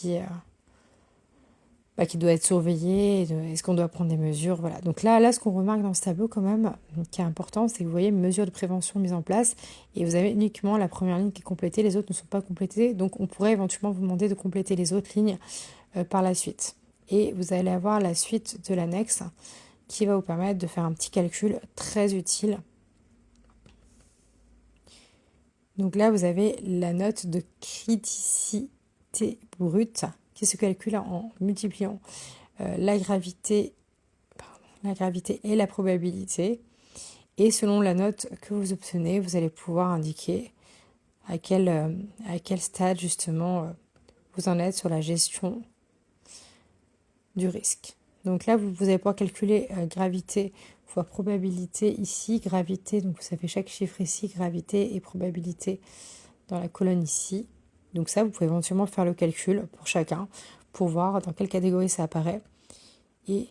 qui doit être surveillé, est-ce qu'on doit prendre des mesures, voilà. Donc là, ce qu'on remarque dans ce tableau quand même, qui est important, c'est que vous voyez mesures de prévention mises en place, et vous avez uniquement la première ligne qui est complétée, les autres ne sont pas complétées, donc on pourrait éventuellement vous demander de compléter les autres lignes par la suite. Et vous allez avoir la suite de l'annexe qui va vous permettre de faire un petit calcul très utile. Donc là, vous avez la note de criticité brute qui se calcule en multipliant la gravité et la probabilité. Et selon la note que vous obtenez, vous allez pouvoir indiquer à quel stade justement vous en êtes sur la gestion du risque. Donc là, vous allez pouvoir calculer gravité fois probabilité ici, gravité, donc ça fait chaque chiffre ici, gravité et probabilité dans la colonne ici. Donc ça, vous pouvez éventuellement faire le calcul pour chacun, pour voir dans quelle catégorie ça apparaît. Et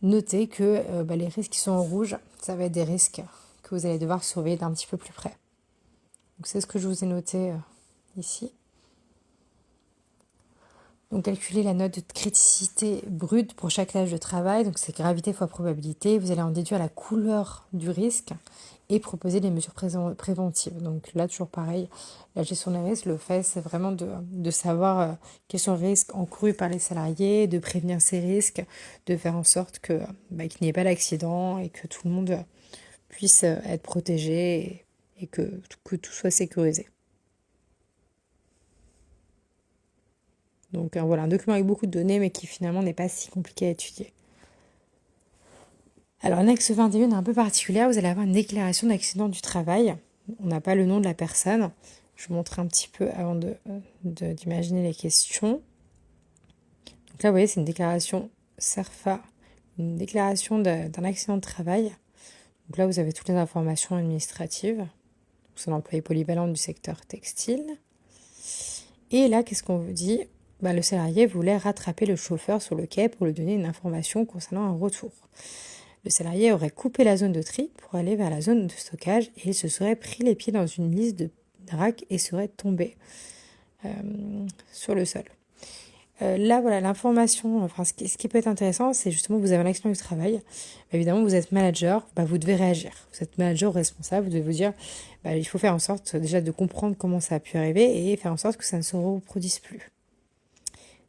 notez que les risques qui sont en rouge, ça va être des risques que vous allez devoir surveiller d'un petit peu plus près. Donc c'est ce que je vous ai noté ici. Donc calculer la note de criticité brute pour chaque tâche de travail, donc c'est gravité fois probabilité. Vous allez en déduire la couleur du risque et proposer des mesures préventives. Donc là, toujours pareil, la gestion des risques, le fait, c'est vraiment de savoir quels sont les risques encourus par les salariés, de prévenir ces risques, de faire en sorte qu'il n'y ait pas d'accident et que tout le monde puisse être protégé et que tout soit sécurisé. Donc voilà, un document avec beaucoup de données, mais qui finalement n'est pas si compliqué à étudier. Alors, l'annexe 21 est un peu particulière. Vous allez avoir une déclaration d'accident du travail. On n'a pas le nom de la personne. Je vous montre un petit peu avant d'imaginer les questions. Donc là, vous voyez, c'est une déclaration CERFA, une déclaration d'un accident de travail. Donc là, vous avez toutes les informations administratives. C'est un employé polyvalent du secteur textile. Et là, qu'est-ce qu'on vous dit ? Le salarié voulait rattraper le chauffeur sur le quai pour lui donner une information concernant un retour. Le salarié aurait coupé la zone de tri pour aller vers la zone de stockage et il se serait pris les pieds dans une liste de racks et serait tombé sur le sol. Là, voilà, l'information, enfin, ce qui peut être intéressant, c'est justement, vous avez un accident du travail. Évidemment, vous êtes manager, vous devez réagir. Vous êtes manager ou responsable, vous devez vous dire, il faut faire en sorte déjà de comprendre comment ça a pu arriver et faire en sorte que ça ne se reproduise plus.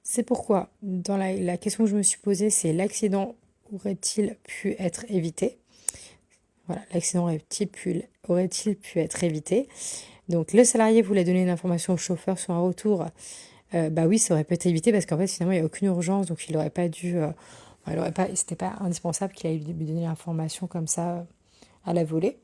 C'est pourquoi, dans la question que je me suis posée, c'est l'accident aurait-il pu être évité? Voilà, l'accident aurait-il pu être évité? Donc, le salarié voulait donner une information au chauffeur sur un retour. Oui, ça aurait pu être évité parce qu'en fait, finalement, il n'y a aucune urgence, donc il n'aurait pas dû. C'était pas indispensable qu'il aille lui donner l'information comme ça à la volée.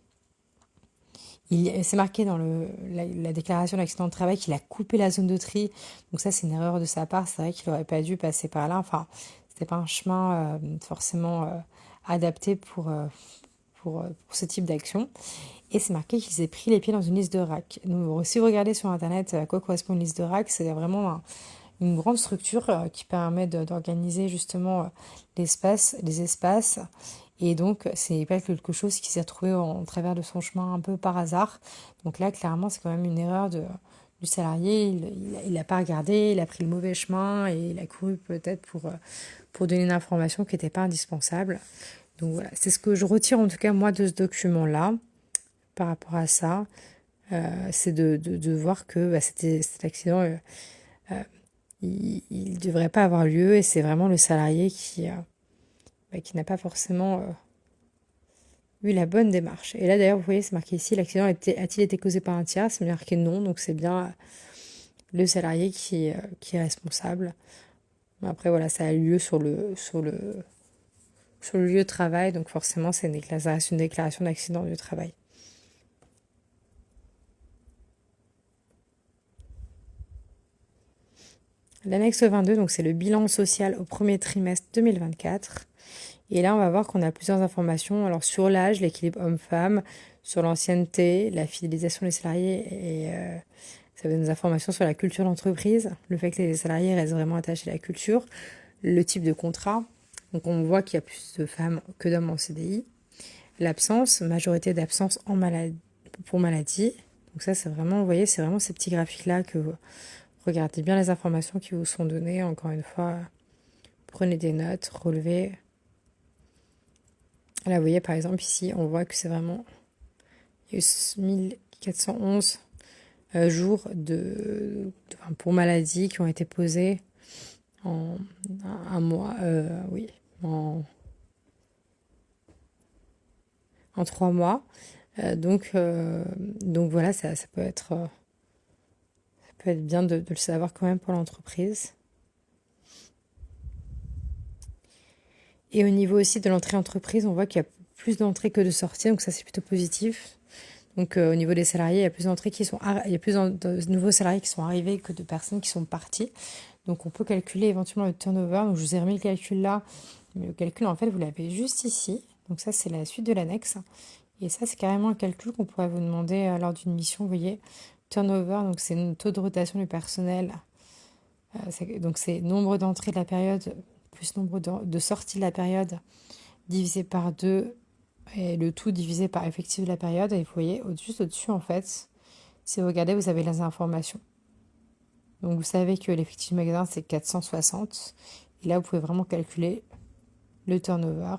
C'est marqué dans la déclaration d'accident de travail qu'il a coupé la zone de tri. Donc ça, c'est une erreur de sa part. C'est vrai qu'il n'aurait pas dû passer par là. Enfin, c'était pas un chemin forcément adapté pour ce type d'action. Et c'est marqué qu'il s'est pris les pieds dans une liste de RAC. Donc, si vous regardez sur Internet à quoi correspond une liste de RAC, c'est vraiment une grande structure qui permet d'organiser justement les espaces. Et donc, c'est pas quelque chose qui s'est retrouvé en travers de son chemin un peu par hasard. Donc là, clairement, c'est quand même une erreur du salarié. Il n'a pas regardé, il a pris le mauvais chemin et il a couru peut-être pour donner une information qui n'était pas indispensable. Donc voilà, c'est ce que je retire en tout cas moi de ce document-là par rapport à ça. C'est de voir que cet accident, il ne devrait pas avoir lieu et c'est vraiment le salarié qui n'a pas forcément eu la bonne démarche. Et là d'ailleurs, vous voyez, c'est marqué ici, l'accident a-t-il été causé par un tiers? C'est marqué non, donc c'est bien le salarié qui est responsable. Après voilà, ça a lieu sur le lieu de travail, donc forcément c'est une déclaration d'accident du travail. L'annexe 22, donc c'est le bilan social au premier trimestre 2024. Et là, on va voir qu'on a plusieurs informations. Alors sur l'âge, l'équilibre homme-femme, sur l'ancienneté, la fidélisation des salariés et ça donne des informations sur la culture d'entreprise, le fait que les salariés restent vraiment attachés à la culture, le type de contrat. Donc on voit qu'il y a plus de femmes que d'hommes en CDI. L'absence, majorité d'absence pour maladie. Donc ça, c'est vraiment, vous voyez, c'est vraiment ces petits graphiques-là que vous regardez bien les informations qui vous sont données. Encore une fois, prenez des notes, relevez. Là, vous voyez, par exemple, ici, on voit que c'est vraiment... Il y a eu 1411 jours pour maladie qui ont été posés en un mois, en 3 mois. Donc voilà, ça peut être bien de le savoir quand même pour l'entreprise. Et au niveau aussi de l'entrée entreprise, on voit qu'il y a plus d'entrées que de sorties, donc ça c'est plutôt positif. Donc au niveau des salariés, il y a plus d'entrées il y a plus de nouveaux salariés qui sont arrivés que de personnes qui sont parties. Donc on peut calculer éventuellement le turnover. Donc je vous ai remis le calcul là, mais le calcul en fait vous l'avez juste ici. Donc ça c'est la suite de l'annexe. Et ça c'est carrément un calcul qu'on pourrait vous demander lors d'une mission. Vous voyez, turnover, donc c'est le taux de rotation du personnel. Donc c'est nombre d'entrées de la période plus nombre de sorties de la période divisé par 2 et le tout divisé par effectif de la période. Et vous voyez, juste au-dessus, en fait, si vous regardez, vous avez les informations. Donc vous savez que l'effectif du magasin, c'est 460. Et là, vous pouvez vraiment calculer le turnover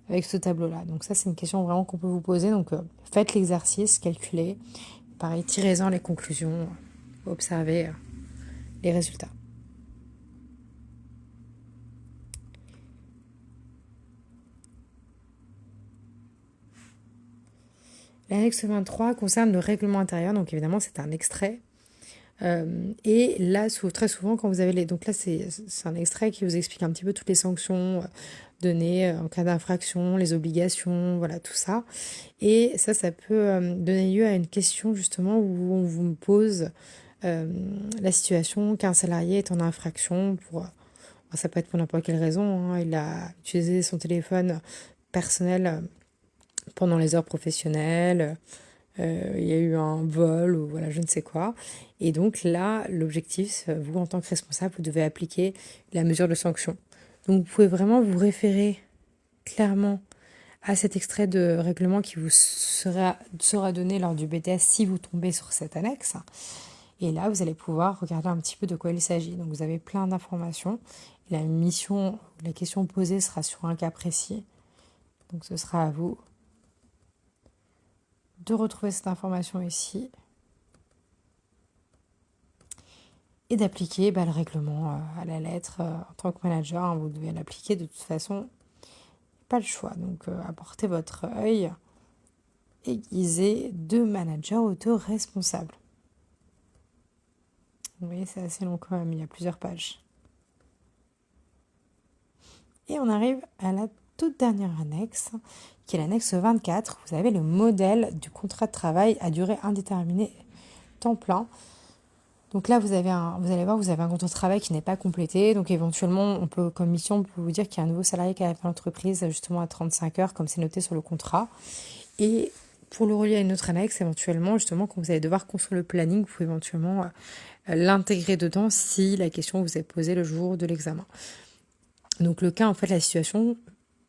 avec ce tableau-là. Donc ça, c'est une question vraiment qu'on peut vous poser. Donc faites l'exercice, calculez. Pareil, tirez-en les conclusions, observez les résultats. L'annexe 23 concerne le règlement intérieur, donc évidemment c'est un extrait. Et là, très souvent, quand vous avez donc là c'est un extrait qui vous explique un petit peu toutes les sanctions données en cas d'infraction, les obligations, voilà tout ça. Et ça peut donner lieu à une question justement où on vous pose la situation qu'un salarié est en infraction ça peut être pour n'importe quelle raison, hein, il a utilisé son téléphone personnel pendant les heures professionnelles, il y a eu un vol ou voilà, je ne sais quoi. Et donc là, l'objectif, vous en tant que responsable, vous devez appliquer la mesure de sanction. Donc vous pouvez vraiment vous référer clairement à cet extrait de règlement qui vous sera donné lors du BTS si vous tombez sur cette annexe. Et là, vous allez pouvoir regarder un petit peu de quoi il s'agit. Donc, vous avez plein d'informations. La mission, la question posée sera sur un cas précis. Donc, ce sera à vous de retrouver cette information ici et d'appliquer le règlement à la lettre. En tant que manager, hein, vous devez l'appliquer de toute façon. Pas le choix. Donc, apportez votre œil aiguisé de manager auto-responsable. Vous voyez, c'est assez long quand même, il y a plusieurs pages. Et on arrive à la toute dernière annexe, qui est l'annexe 24. Vous avez le modèle du contrat de travail à durée indéterminée temps plein. Donc là, vous allez voir, vous avez un contrat de travail qui n'est pas complété. Donc éventuellement, comme mission, on peut vous dire qu'il y a un nouveau salarié qui arrive à l'entreprise justement à 35 heures, comme c'est noté sur le contrat. Et pour le relier à une autre annexe, éventuellement, justement, quand vous allez devoir construire le planning, vous pouvez éventuellement l'intégrer dedans si la question vous est posée le jour de l'examen. Donc le cas, en fait, la situation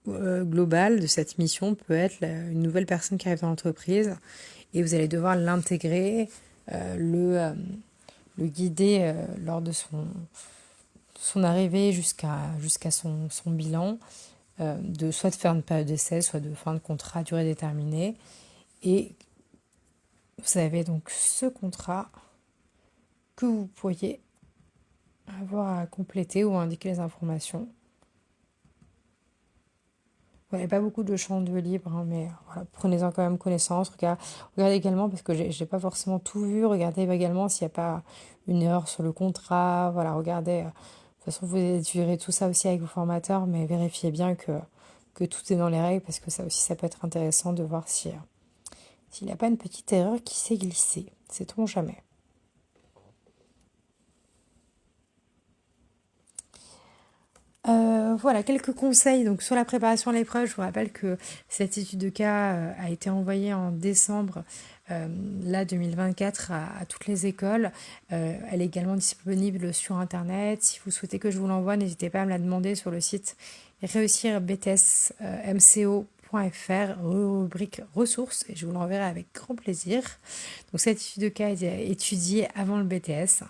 globale de cette mission peut être une nouvelle personne qui arrive dans l'entreprise et vous allez devoir l'intégrer, le guider lors de son arrivée jusqu'à son bilan, soit de faire une période d'essai, soit de fin de contrat à durée déterminée. Et vous avez donc ce contrat que vous pourriez avoir à compléter ou à indiquer les informations. Il n'y a pas beaucoup de champs de libre, hein, mais voilà, prenez-en quand même connaissance. Regardez également, parce que j'ai pas forcément tout vu, regardez également s'il n'y a pas une erreur sur le contrat. Voilà, regardez. De toute façon, vous étudierez tout ça aussi avec vos formateurs, mais vérifiez bien que tout est dans les règles, parce que ça aussi, ça peut être intéressant de voir s'il n'y a pas une petite erreur qui s'est glissée. Sait-on jamais. Voilà, quelques conseils donc, sur la préparation à l'épreuve. Je vous rappelle que cette étude de cas a été envoyée en décembre 2024 à toutes les écoles. Elle est également disponible sur Internet. Si vous souhaitez que je vous l'envoie, n'hésitez pas à me la demander sur le site réussirbtsmco.fr, rubrique ressources, et je vous l'enverrai avec grand plaisir. Donc cette étude de cas est étudiée avant le BTS.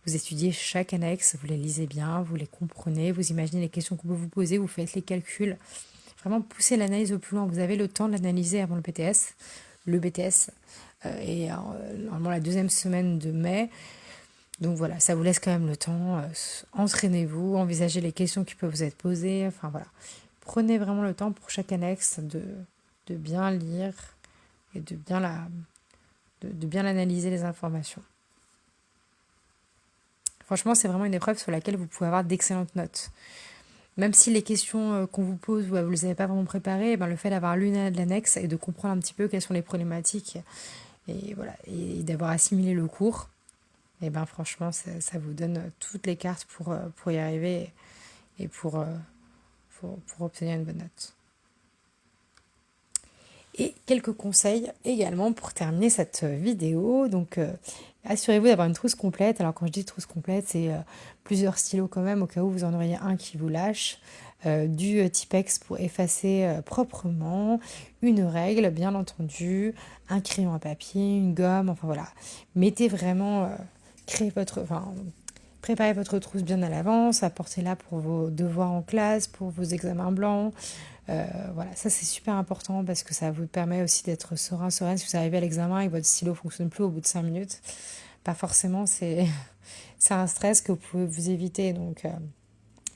Vous étudiez chaque annexe, vous les lisez bien, vous les comprenez, vous imaginez les questions qu'on peut vous poser, vous faites les calculs. Vraiment poussez l'analyse au plus loin. Vous avez le temps de l'analyser avant le BTS. Le BTS est normalement la deuxième semaine de mai. Donc voilà, ça vous laisse quand même le temps. Entraînez-vous, envisagez les questions qui peuvent vous être posées. Enfin voilà, prenez vraiment le temps pour chaque annexe de bien lire et de bien analyser les informations. Franchement, c'est vraiment une épreuve sur laquelle vous pouvez avoir d'excellentes notes. Même si les questions qu'on vous pose, vous ne les avez pas vraiment préparées, le fait d'avoir lu l'annexe et de comprendre un petit peu quelles sont les problématiques et et d'avoir assimilé le cours, franchement, ça vous donne toutes les cartes pour y arriver et pour obtenir une bonne note. Et quelques conseils également pour terminer cette vidéo. Donc, assurez-vous d'avoir une trousse complète. Alors, quand je dis trousse complète, c'est plusieurs stylos quand même, au cas où vous en auriez un qui vous lâche. Du Tipex pour effacer proprement, une règle, bien entendu, un crayon à papier, une gomme, enfin voilà. Mettez vraiment, préparez votre trousse bien à l'avance, apportez-la pour vos devoirs en classe, pour vos examens blancs. Voilà, ça c'est super important parce que ça vous permet aussi d'être sereine. Si vous arrivez à l'examen et que votre stylo ne fonctionne plus au bout de 5 minutes, pas forcément, c'est un stress que vous pouvez vous éviter. Donc,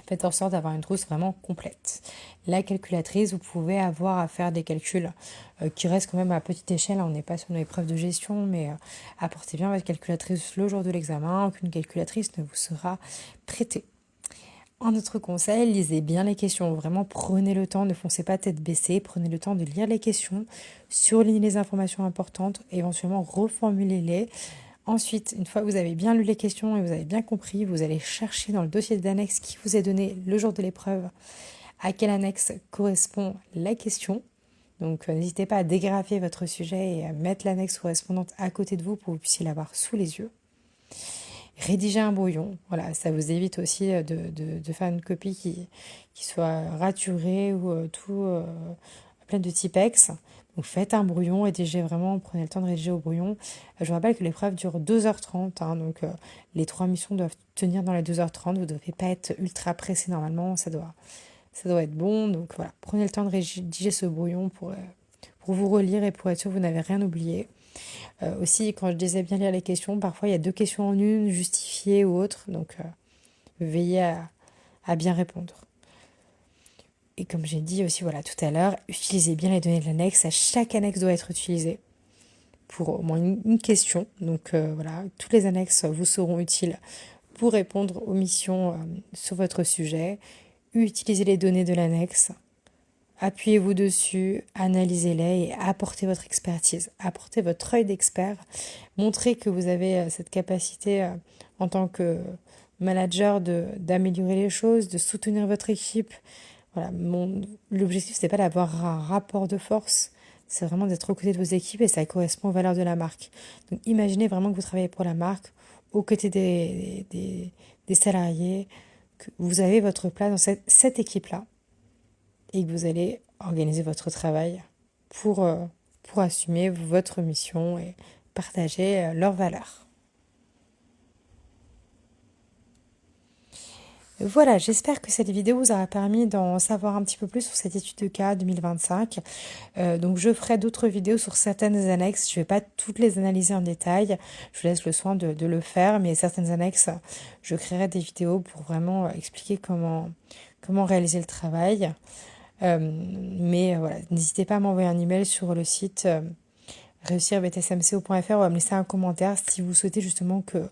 faites en sorte d'avoir une trousse vraiment complète. La calculatrice, vous pouvez avoir à faire des calculs qui restent quand même à petite échelle. On n'est pas sur une épreuve de gestion, mais apportez bien votre calculatrice le jour de l'examen. Aucune calculatrice ne vous sera prêtée. Un autre conseil, lisez bien les questions. Vraiment, prenez le temps, ne foncez pas tête baissée. Prenez le temps de lire les questions, surlignez les informations importantes, éventuellement reformulez-les. Ensuite, une fois que vous avez bien lu les questions et vous avez bien compris, vous allez chercher dans le dossier d'annexe qui vous est donné le jour de l'épreuve à quelle annexe correspond la question. Donc, n'hésitez pas à dégrafer votre sujet et à mettre l'annexe correspondante à côté de vous pour que vous puissiez l'avoir sous les yeux. Rédiger un brouillon, voilà, ça vous évite aussi de faire une copie qui soit raturée ou tout pleine de typex. Donc faites un brouillon, rédigez vraiment, prenez le temps de rédiger au brouillon. Je vous rappelle que l'épreuve dure 2h30, hein, donc les 3 missions doivent tenir dans les 2h30. Vous ne devez pas être ultra pressé normalement, ça doit être bon. Donc voilà, prenez le temps de rédiger ce brouillon pour vous relire et pour être sûr que vous n'avez rien oublié. Aussi, quand je disais bien lire les questions, parfois il y a 2 questions en une, justifiées ou autres, donc veillez à bien répondre. Et comme j'ai dit aussi voilà, tout à l'heure, utilisez bien les données de l'annexe. Chaque annexe doit être utilisée pour au moins une question. Donc voilà, toutes les annexes vous seront utiles pour répondre aux missions sur votre sujet. Utilisez les données de l'annexe, appuyez-vous dessus, analysez-les et apportez votre expertise, apportez votre œil d'expert, montrez que vous avez cette capacité en tant que manager d'améliorer les choses, de soutenir votre équipe. Voilà, l'objectif, c'est pas d'avoir un rapport de force, c'est vraiment d'être aux côtés de vos équipes et ça correspond aux valeurs de la marque. Donc imaginez vraiment que vous travaillez pour la marque, aux côtés des salariés, que vous avez votre place dans cette équipe-là et que vous allez organiser votre travail pour assumer votre mission et partager leurs valeurs. Voilà, j'espère que cette vidéo vous aura permis d'en savoir un petit peu plus sur cette étude de cas 2025. Donc je ferai d'autres vidéos sur certaines annexes. Je ne vais pas toutes les analyser en détail. Je vous laisse le soin de le faire. Mais certaines annexes, je créerai des vidéos pour vraiment expliquer comment réaliser le travail. Mais voilà, n'hésitez pas à m'envoyer un email sur le site réussirbtsmco.fr ou à me laisser un commentaire si vous souhaitez justement que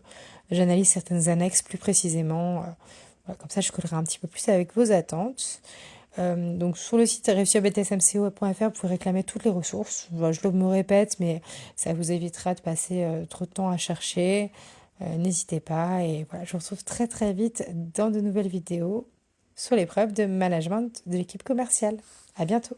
j'analyse certaines annexes plus précisément. Voilà, comme ça, je collerai un petit peu plus avec vos attentes. Donc sur le site réussirbtsmco.fr, vous pouvez réclamer toutes les ressources. Je me répète, mais ça vous évitera de passer trop de temps à chercher. N'hésitez pas. Et voilà, je vous retrouve très très vite dans de nouvelles vidéos sur l'épreuve de management de l'équipe commerciale. À bientôt.